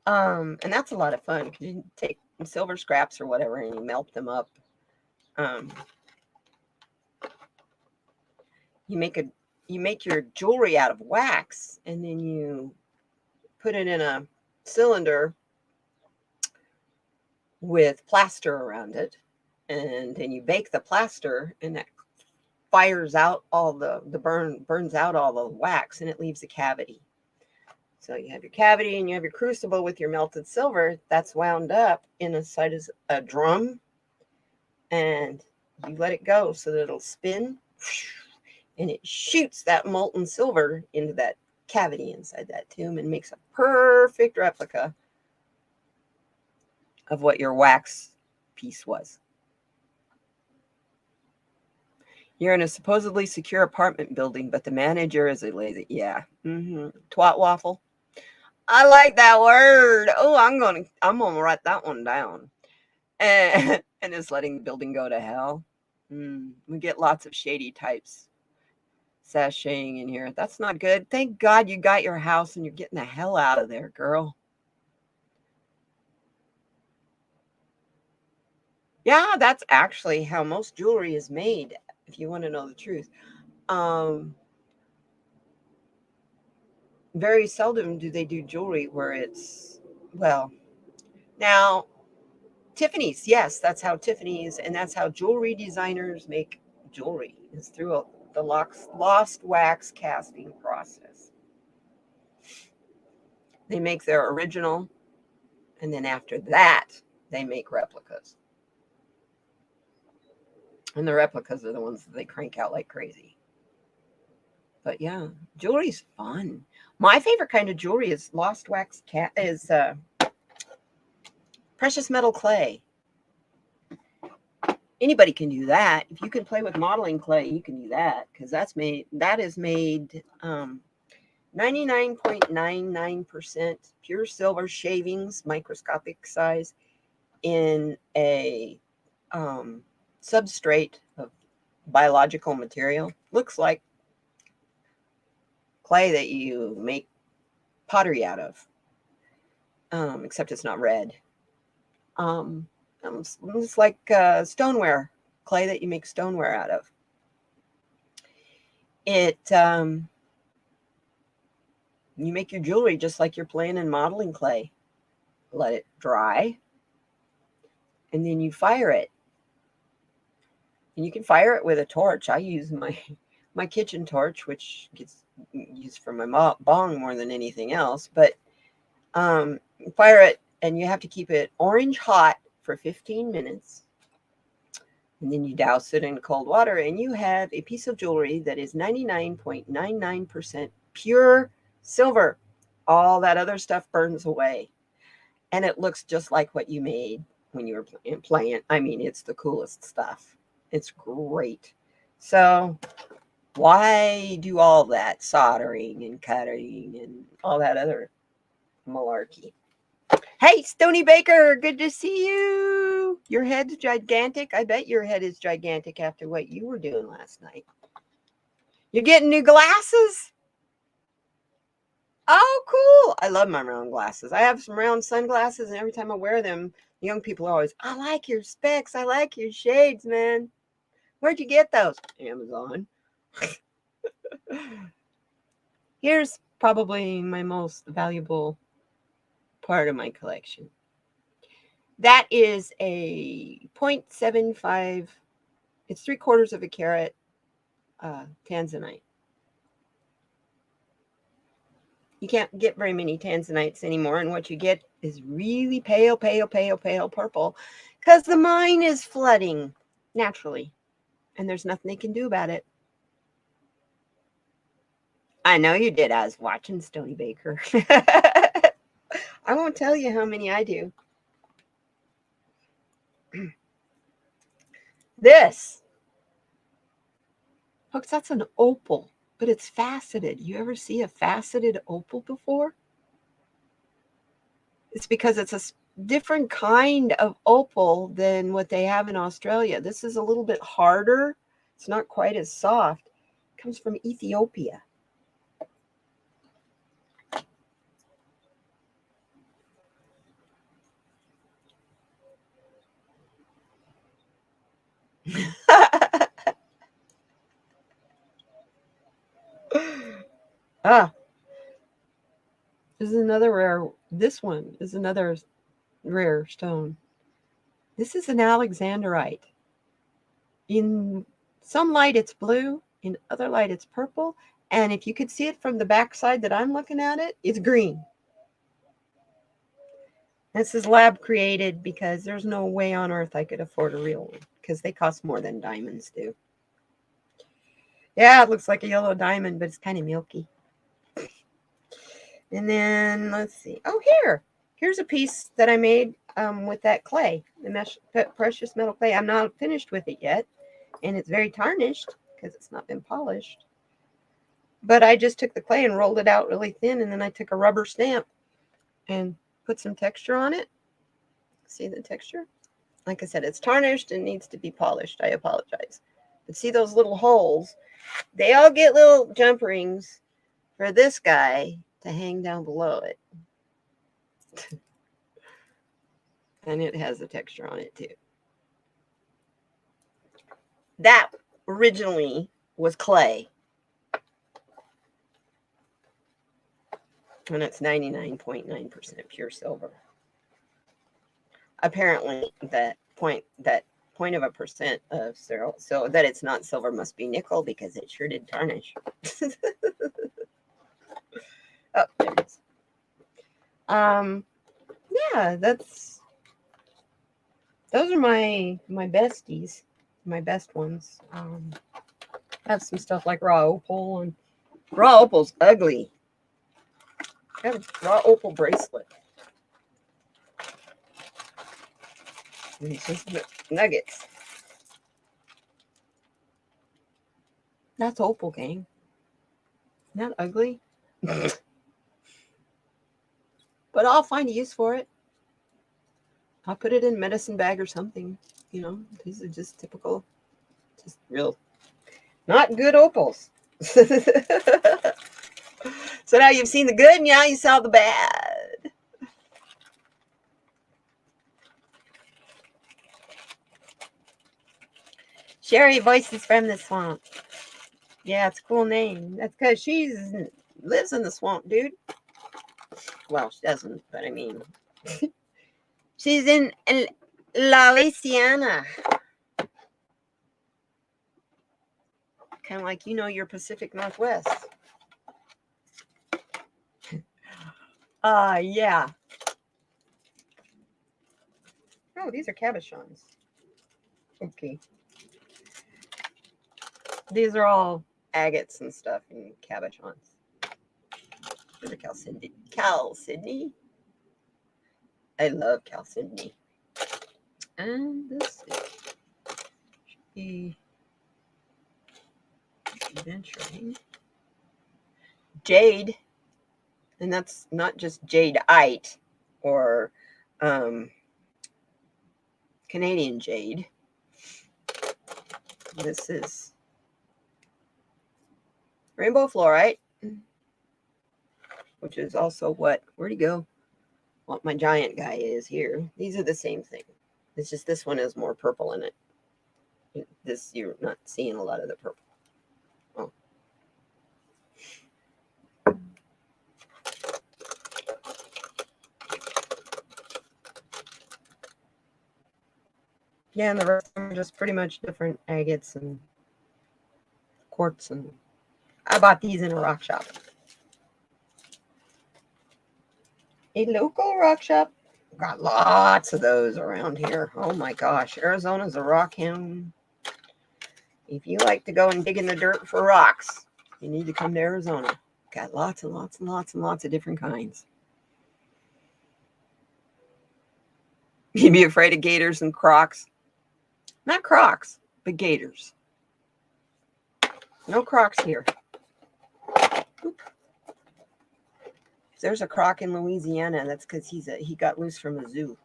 [SPEAKER 1] And that's a lot of fun because you take silver scraps or whatever and you melt them up. You make your jewelry out of wax, and then you put it in a cylinder with plaster around it, and then you bake the plaster, and that fires out all burns out all the wax, and it leaves a cavity. So you have your cavity and you have your crucible with your melted silver that's wound up inside a drum, and you let it go so that it'll spin, and it shoots that molten silver into that cavity inside that tomb and makes a perfect replica of what your wax piece was. You're in a supposedly secure apartment building, but the manager is a lazy. Yeah. Twat waffle. I like that word. Oh, I'm gonna write that one down. And it's letting the building go to hell. We get lots of shady types sashaying in here. That's not good. Thank God you got your house and you're getting the hell out of there, girl. Yeah, that's actually how most jewelry is made. if you want to know the truth. Very seldom do they do jewelry where it's, well, now Tiffany's, yes, that's how Tiffany's, and that's how jewelry designers make jewelry, is through the lost wax casting process. They make their original, and then after that, they make replicas. And the replicas are the ones that they crank out like crazy. But yeah, jewelry's fun. My favorite kind of jewelry is lost wax precious metal clay. Anybody can do that. If you can play with modeling clay, you can do that, because that is made 99.99% pure silver shavings, microscopic size, in a substrate of biological material. Looks like clay that you make pottery out of, except it's not red. It's like stoneware, clay that you make stoneware out of. You make your jewelry just like you're playing in modeling clay. Let it dry, and then you fire it. And you can fire it with a torch. I use my kitchen torch, which gets used for my bong more than anything else. But fire it, and you have to keep it orange hot for 15 minutes. And then you douse it in cold water, and you have a piece of jewelry that is 99.99% pure silver. All that other stuff burns away. And it looks just like what you made when you were playing. I mean, it's the coolest stuff. It's great. So why do all that soldering and cutting and all that other malarkey? Hey, Stony Baker, good to see you. Your head's gigantic. I bet your head is gigantic after what you were doing last night. You're getting new glasses? Oh, cool. I love my round glasses. I have some round sunglasses, and every time I wear them, young people are always, I like your specs. I like your shades, man. Where'd you get those? Amazon. Here's probably my most valuable part of my collection. That is a 0.75, it's 3/4 of a carat tanzanite. You can't get very many tanzanites anymore, and what you get is really pale purple, because the mine is flooding naturally, and there's nothing they can do about it. I know you did. I was watching Stony Baker. I won't tell you how many I do. This, folks, that's an opal, but it's faceted. You ever see a faceted opal before? It's because it's a different kind of opal than what they have in Australia. This is a little bit harder. It's not quite as soft. It comes from Ethiopia. This is another rare. This one is another rare stone. This is an alexandrite. In some light, it's blue. In other light, it's purple. And if you could see it from the back side that I'm looking at it, it's green. This is lab created because there's no way on earth I could afford a real one, because they cost more than diamonds do. Yeah, it looks like a yellow diamond, but it's kind of milky. And then let's see. Oh, here's a piece that I made with that clay, the precious metal clay. I'm not finished with it yet, and it's very tarnished because it's not been polished. But I just took the clay and rolled it out really thin, and then I took a rubber stamp and put some texture on it. See the texture? Like I said, it's tarnished and needs to be polished. I apologize. But see those little holes? They all get little jump rings for this guy to hang down below it. And it has a texture on it too. That originally was clay. And it's 99.9% pure silver. Apparently, that point of a percent of silver, so that it's not silver must be nickel because it sure did tarnish. Oh, there it is. Yeah, those are my besties, my best ones. I have some stuff like raw opal, and raw opal's ugly. I have a raw opal bracelet. And it's just nuggets. That's opal, gang. Isn't that ugly? But I'll find a use for it. I'll put it in a medicine bag or something. You know, these are just typical, just real, not good opals. So now you've seen the good, and now you saw the bad. Sherry, Voices from the Swamp. Yeah, it's a cool name. That's because she lives in the swamp, dude. Well, she doesn't, but I mean, she's in La Louisiana. Kind of like, you know, your Pacific Northwest. Yeah. Oh, these are cabochons. Okay. These are all agates and stuff and cabochons. There's a Chalcedony. I love Chalcedony. And this should be venturing. Jade. And that's not just jadeite or Canadian jade. This is rainbow fluorite, which is also what my giant guy is here. These are the same thing. It's just this one has more purple in it. This, you're not seeing a lot of the purple. Oh. Yeah, and the rest of them are just pretty much different agates and quartz. And I bought these in a rock shop. A local rock shop. Got lots of those around here. Oh my gosh. Arizona's a rock hound. If you like to go and dig in the dirt for rocks, you need to come to Arizona. Got lots and lots and lots and lots of different kinds. You'd be afraid of gators and crocs. Not crocs, but gators. No crocs here. Oop. If there's a croc in Louisiana, that's because he got loose from a zoo.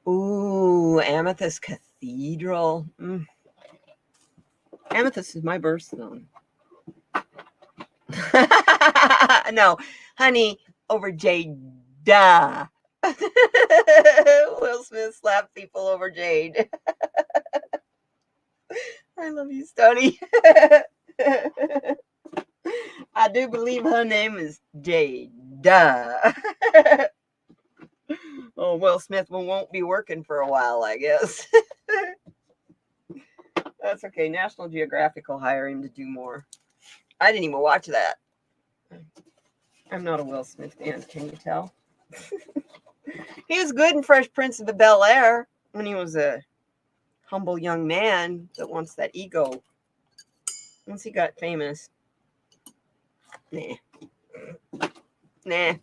[SPEAKER 1] Ooh, Amethyst Cathedral. Amethyst is my birthstone. No, honey, over jade. Duh. Will Smith slapped people over jade. I love you, Stoney. I do believe her name is Jade. Duh. Oh, Will Smith won't be working for a while, I guess. That's okay. National Geographic will hire him to do more. I didn't even watch that. I'm not a Will Smith fan, can you tell? He was good in Fresh Prince of Bel-Air when he was a humble young man that wants that ego. Once he got famous, nah.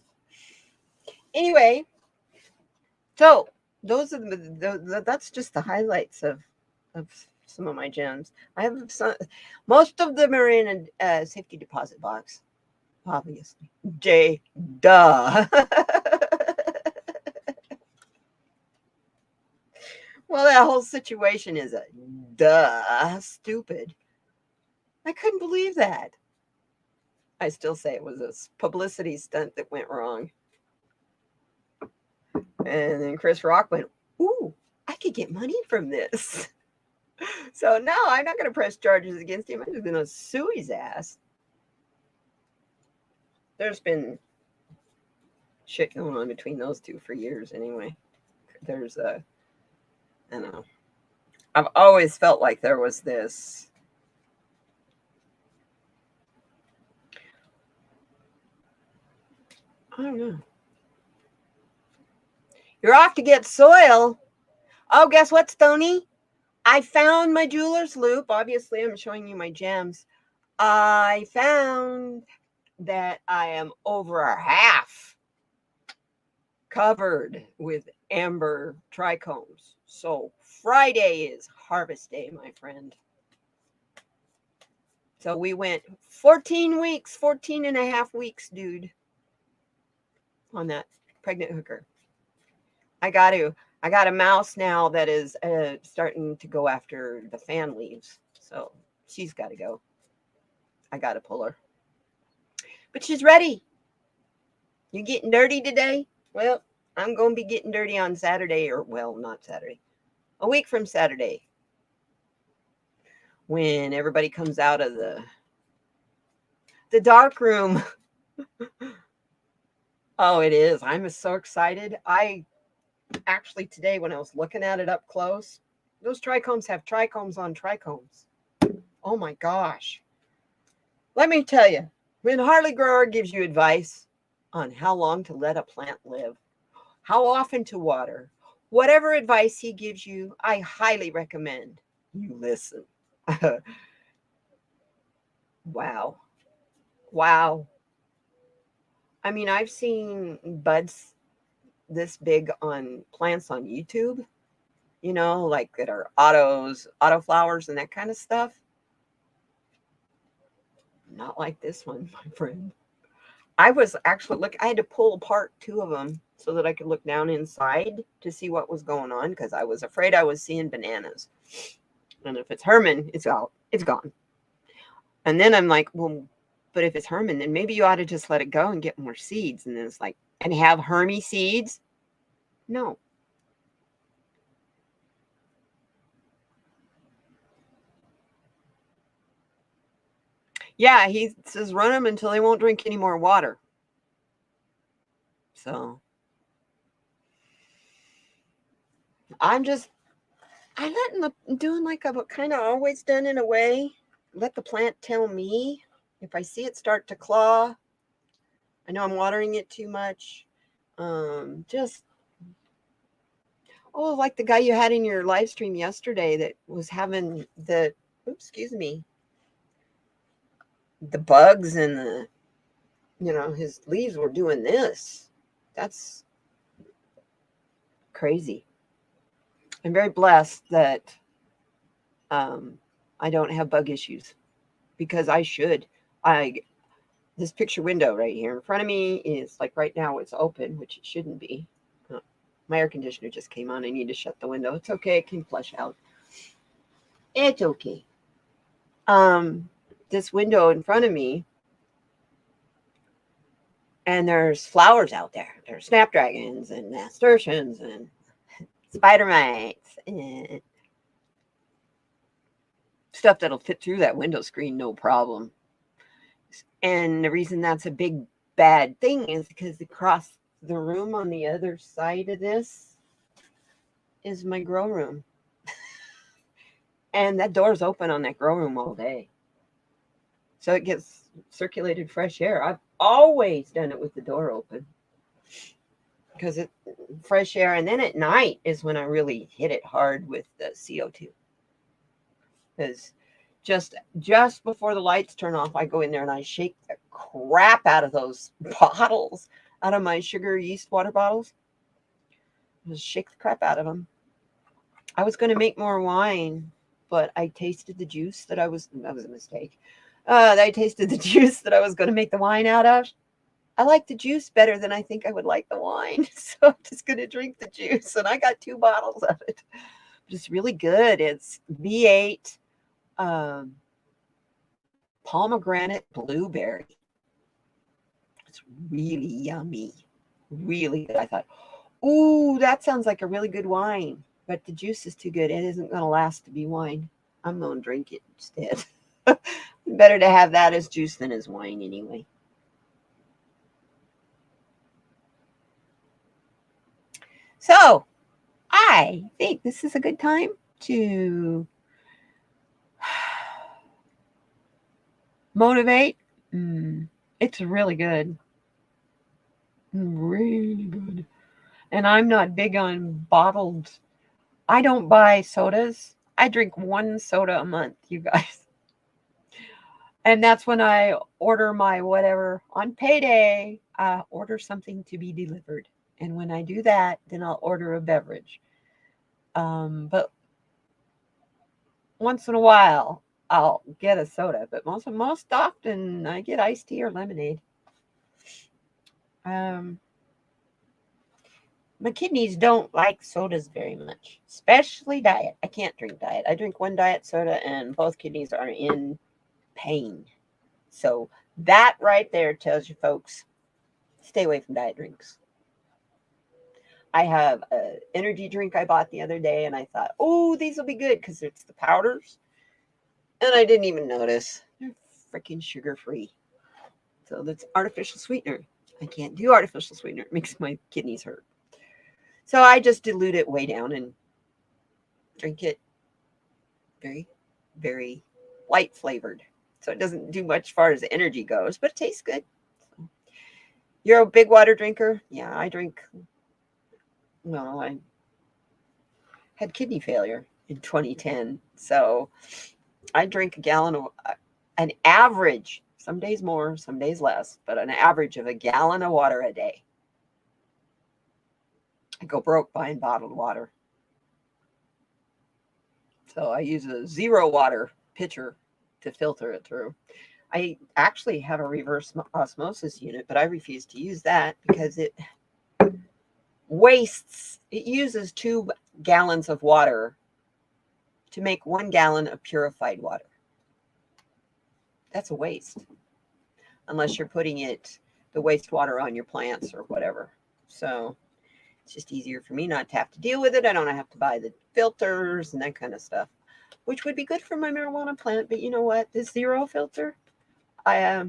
[SPEAKER 1] Anyway, so those are that's just the highlights of some of my gems. I have most of them are in a safety deposit box, obviously. Duh. Well, that whole situation is a stupid. I couldn't believe that. I still say it was a publicity stunt that went wrong. And then Chris Rock went, ooh, I could get money from this. So no, I'm not going to press charges against him. I'm just going to sue his ass. There's been shit going on between those two for years anyway. There's I don't know. I've always felt like there was this I don't know. You're off to get soil. Oh, guess what, Stony? I found my jeweler's loop. Obviously, I'm showing you my gems. I found that I am over a half covered with amber trichomes. So Friday is harvest day, my friend. So we went 14 weeks, 14 and a half weeks, dude, on that pregnant hooker. I got a mouse now that is starting to go after the fan leaves. So she's got to go. I got to pull her. But she's ready. You getting dirty today? Well, I'm going to be getting dirty on Saturday, or, well, not Saturday. A week from Saturday. When everybody comes out of the dark room. Oh, it is. I'm so excited. I actually today, when I was looking at it up close, those trichomes have trichomes on trichomes. Oh my gosh. Let me tell you, when Harley Grower gives you advice on how long to let a plant live, how often to water, whatever advice he gives you, I highly recommend you listen. Wow. Wow. I mean, I've seen buds this big on plants on YouTube, you know, like that are auto flowers and that kind of stuff. Not like this one, my friend. I was actually I had to pull apart two of them so that I could look down inside to see what was going on because I was afraid I was seeing bananas. And if it's Herman, it's out. It's gone. And then I'm like, well, but if it's Herman, then maybe you ought to just let it go and get more seeds. And then it's like, and have Hermy seeds? No. Yeah, he says run them until they won't drink any more water. So I'm doing like I've kind of always done in a way. Let the plant tell me if I see it start to claw. I know I'm watering it too much. Like the guy you had in your live stream yesterday that was having the bugs and his leaves were doing this. That's crazy. I'm very blessed that I don't have bug issues because I should. This picture window right here in front of me is like right now it's open, which it shouldn't be. My air conditioner just came on. I need to shut the window. It's okay. It can flush out. It's okay. This window in front of me, and there's flowers out there. There's snapdragons and nasturtiums and spider mites and stuff that'll fit through that window screen, no problem. And the reason that's a big bad thing is because across the room on the other side of this is my grow room. And that door's open on that grow room all day. So it gets circulated fresh air. I've always done it with the door open because it's fresh air. And then at night is when I really hit it hard with the CO2. Because just before the lights turn off, I go in there and I shake the crap out of those bottles, out of my sugar yeast water bottles. Just shake the crap out of them. I was going to make more wine, but I tasted the juice that was a mistake. I tasted the juice that I was going to make the wine out of. I like the juice better than I think I would like the wine. So I'm just going to drink the juice. And I got 2 bottles of it. It's really good. It's V8 pomegranate blueberry. It's really yummy. Really good. I thought, ooh, that sounds like a really good wine. But the juice is too good. It isn't going to last to be wine. I'm going to drink it instead. Better to have that as juice than as wine anyway. So, I think this is a good time to motivate. It's really good. Really good. And I'm not big on bottled. I don't buy sodas. I drink one soda a month, you guys. And that's when I order my whatever on payday. I order something to be delivered. And when I do that, then I'll order a beverage. But once in a while, I'll get a soda. But most often, I get iced tea or lemonade. My kidneys don't like sodas very much, especially diet. I can't drink diet. I drink one diet soda, and both kidneys are in pain. So that right there tells you folks, stay away from diet drinks. I have an energy drink I bought the other day, and I thought, oh, these will be good because it's the powders. And I didn't even notice. They're freaking sugar-free. So that's artificial sweetener. I can't do artificial sweetener. It makes my kidneys hurt. So I just dilute it way down and drink it very, very light flavored. So it doesn't do much as far as energy goes, but it tastes good. So, you're a big water drinker? Yeah, I drink. Well, I had kidney failure in 2010. So I drink a gallon of, an average, some days more, some days less, but an average of a gallon of water a day. I go broke buying bottled water. So I use a zero water pitcher to filter it through. I actually have a reverse osmosis unit, but I refuse to use that because it wastes, it uses 2 gallons of water to make 1 gallon of purified water. That's a waste. Unless you're putting the wastewater on your plants or whatever. So it's just easier for me not to have to deal with it. I don't have to buy the filters and that kind of stuff, which would be good for my marijuana plant. But you know what? This zero filter, I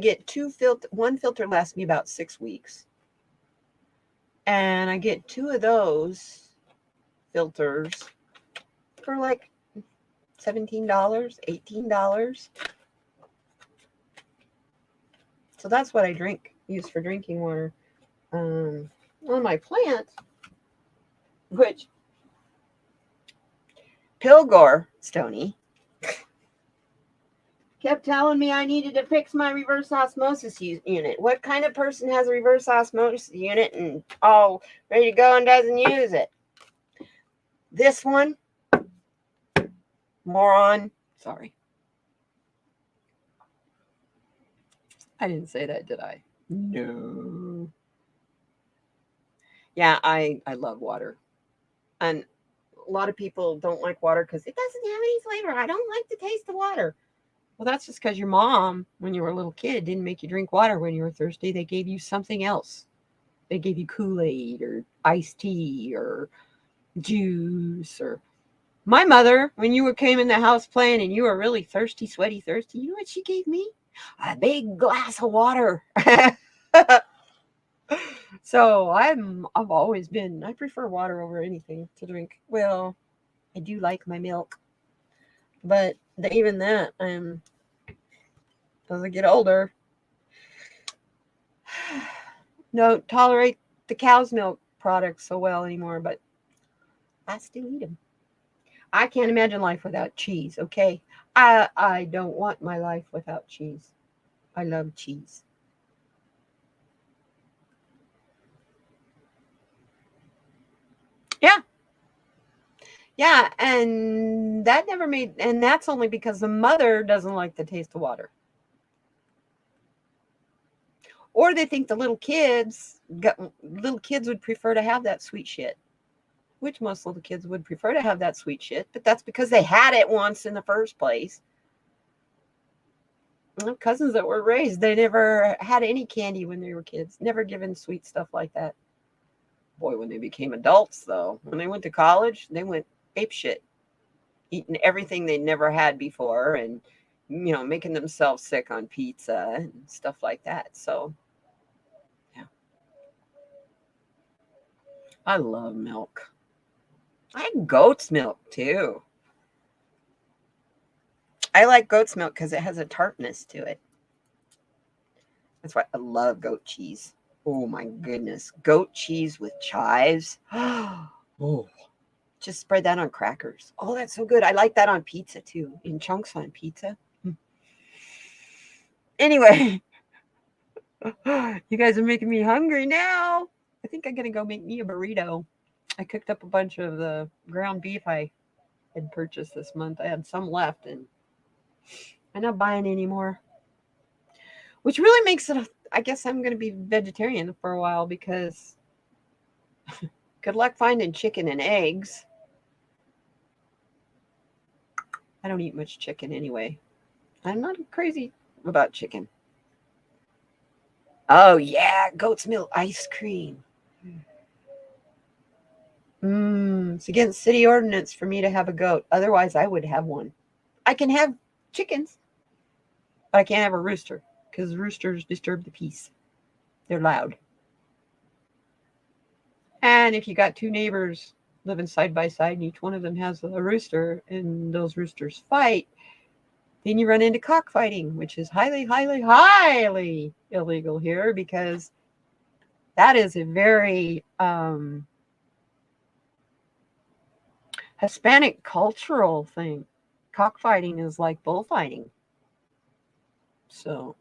[SPEAKER 1] get 2 filter. One filter lasts me about 6 weeks, and I get 2 of those filters for like $17, $18. So that's what I use for drinking water. On my plant, which Pilgor Stony kept telling me I needed to fix my reverse osmosis unit. What kind of person has a reverse osmosis unit and all ready to go and doesn't use it? This one, moron. Sorry. I didn't say that, did I? No. Yeah, I love water. And a lot of people don't like water because it doesn't have any flavor. I don't like the taste of water. Well, that's just because your mom, when you were a little kid, didn't make you drink water when you were thirsty. They gave you something else. They gave you Kool-Aid or iced tea or juice. Or my mother, when you came in the house playing and you were really thirsty, sweaty, thirsty, you know what she gave me? A big glass of water. So I've always been, I prefer water over anything to drink. Well, I do like my milk, but even that, as I get older, don't tolerate the cow's milk products so well anymore, but I still eat them. I can't imagine life without cheese, okay? I don't want my life without cheese. I love cheese. Yeah. Yeah, and that's only because the mother doesn't like the taste of water. Or they think the little kids would prefer to have that sweet shit. Which most little kids would prefer to have that sweet shit, but that's because they had it once in the first place. Cousins that were raised, they never had any candy when they were kids, never given sweet stuff like that. Boy, when they became adults, though, when they went to college, they went apeshit, eating everything they never had before, and making themselves sick on pizza and stuff like that. So, yeah, I love milk. I like goat's milk too. I like goat's milk because it has a tartness to it. That's why I love goat cheese. Oh my goodness. Goat cheese with chives. Oh, just spread that on crackers. Oh, that's so good. I like that on pizza too, in chunks on pizza. Anyway, you guys are making me hungry now. I think I'm going to go make me a burrito. I cooked up a bunch of the ground beef I had purchased this month. I had some left and I'm not buying any more, which really makes it, I guess I'm going to be vegetarian for a while because good luck finding chicken and eggs. I don't eat much chicken anyway. I'm not crazy about chicken. Oh, yeah, goat's milk ice cream. It's against city ordinance for me to have a goat. Otherwise, I would have one. I can have chickens, but I can't have a rooster because roosters disturb the peace. They're loud. And if you got two neighbors living side by side and each one of them has a rooster and those roosters fight, then you run into cockfighting, which is highly, highly, highly illegal here because that is a very Hispanic cultural thing. Cockfighting is like bullfighting. So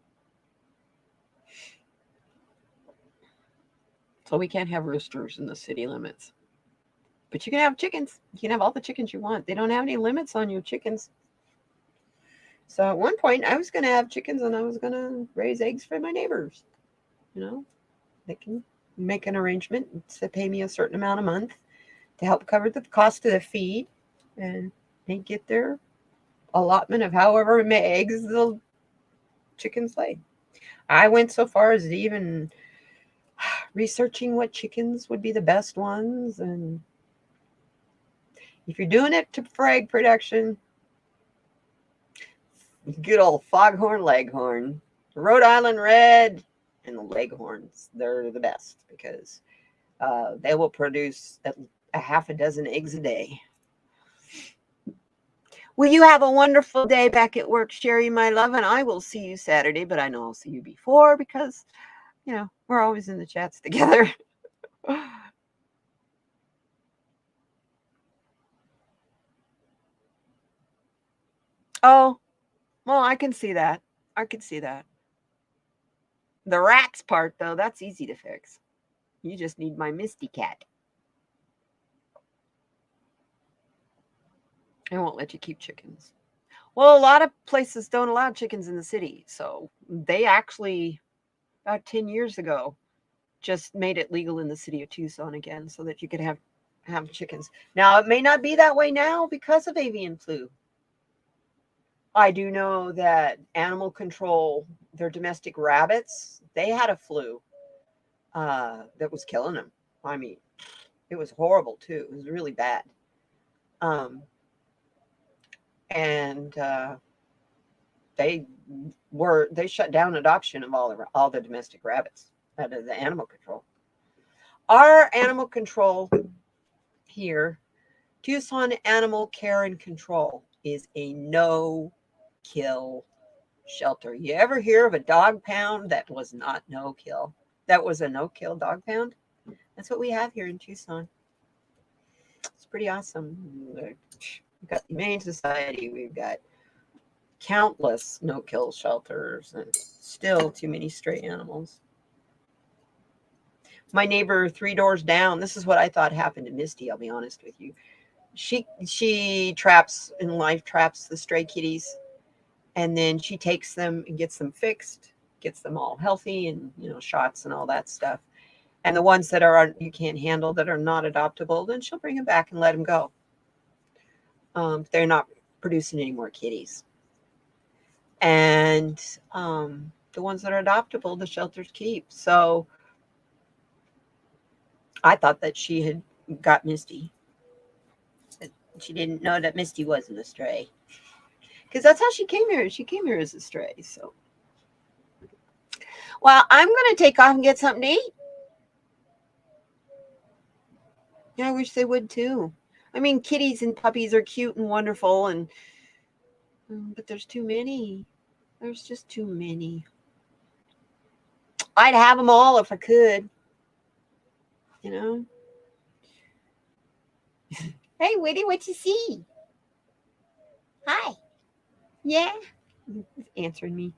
[SPEAKER 1] we can't have roosters in the city limits. But you can have chickens. You can have all the chickens you want. They don't have any limits on your chickens. So at one point, I was going to have chickens and I was going to raise eggs for my neighbors. They can make an arrangement to pay me a certain amount a month to help cover the cost of the feed. And they get their allotment of however many eggs the chickens lay. I went so far as even researching what chickens would be the best ones. And if you're doing it for egg production, good old foghorn leghorn, Rhode Island red, and the leghorns. They're the best because they will produce a half a dozen eggs a day. Will you have a wonderful day back at work, Sherry, my love? And I will see you Saturday, but I know I'll see you before because, we're always in the chats together. Oh, well, I can see that. I can see that. The rats part, though, that's easy to fix. You just need my Misty cat. I won't let you keep chickens. Well, a lot of places don't allow chickens in the city. So they actually, about 10 years ago, just made it legal in the city of Tucson again so that you could have chickens. Now, it may not be that way now because of avian flu. I do know that animal control, their domestic rabbits, they had a flu that was killing them. I mean, it was horrible too. It was really bad. And they shut down adoption of all the domestic rabbits out of the animal control. Our animal control here, Tucson Animal Care and Control, is a no-kill shelter. You ever hear of a dog pound that was not no-kill? That was a no-kill dog pound? That's what we have here in Tucson. It's pretty awesome. We've got the Humane Society. We've got countless no-kill shelters and still too many stray animals. My neighbor 3 doors down, this is what I thought happened to Misty, I'll be honest with you. She traps the stray kitties, and then she takes them and gets them fixed, gets them all healthy and, shots and all that stuff. And the ones that you can't handle, that are not adoptable, then she'll bring them back and let them go. They're not producing any more kitties. And the ones that are adoptable, the shelters keep. So I thought that she had got Misty. But she didn't know that Misty wasn't a stray. Because that's how she came here. She came here as a stray. So, well, I'm going to take off and get something to eat. Yeah, I wish they would too. I mean, kitties and puppies are cute and wonderful, and but there's too many. There's just too many. I'd have them all if I could. You know. Hey, Woody, what you see? Hi. Yeah. He's answering me.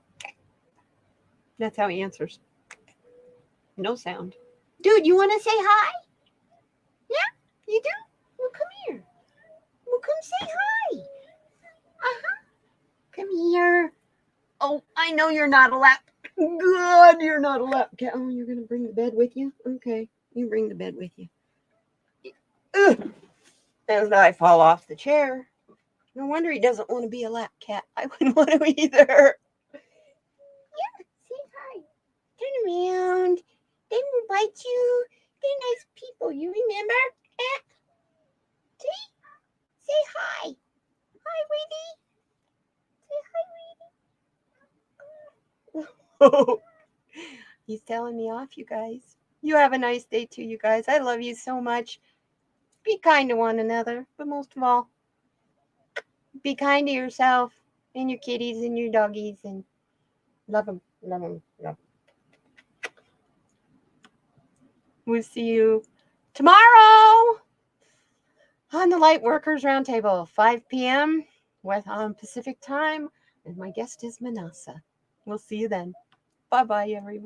[SPEAKER 1] That's how he answers. No sound. Dude, you want to say hi? Yeah, you do? Well, come here. Well, come say hi. Uh-huh. Come here. Oh, I know you're not a lap. Good, you're not a lap cat. Oh, you're going to bring the bed with you? Okay, you bring the bed with you. Ugh. As I fall off the chair. No wonder he doesn't want to be a lap cat. I wouldn't want to either. Yeah, say hi. Turn around. They will bite you. They're nice people. You remember? See? Say hi. Hi, Weedy. Say hi, Weedy. He's telling me off, you guys. You have a nice day too, you guys. I love you so much. Be kind to one another, but most of all, be kind to yourself and your kitties and your doggies and love them, love them, love them. We'll see you tomorrow on the Light Workers Roundtable, 5 p.m. with Pacific time, and my guest is Manasa. We'll see you then. Bye-bye, everyone.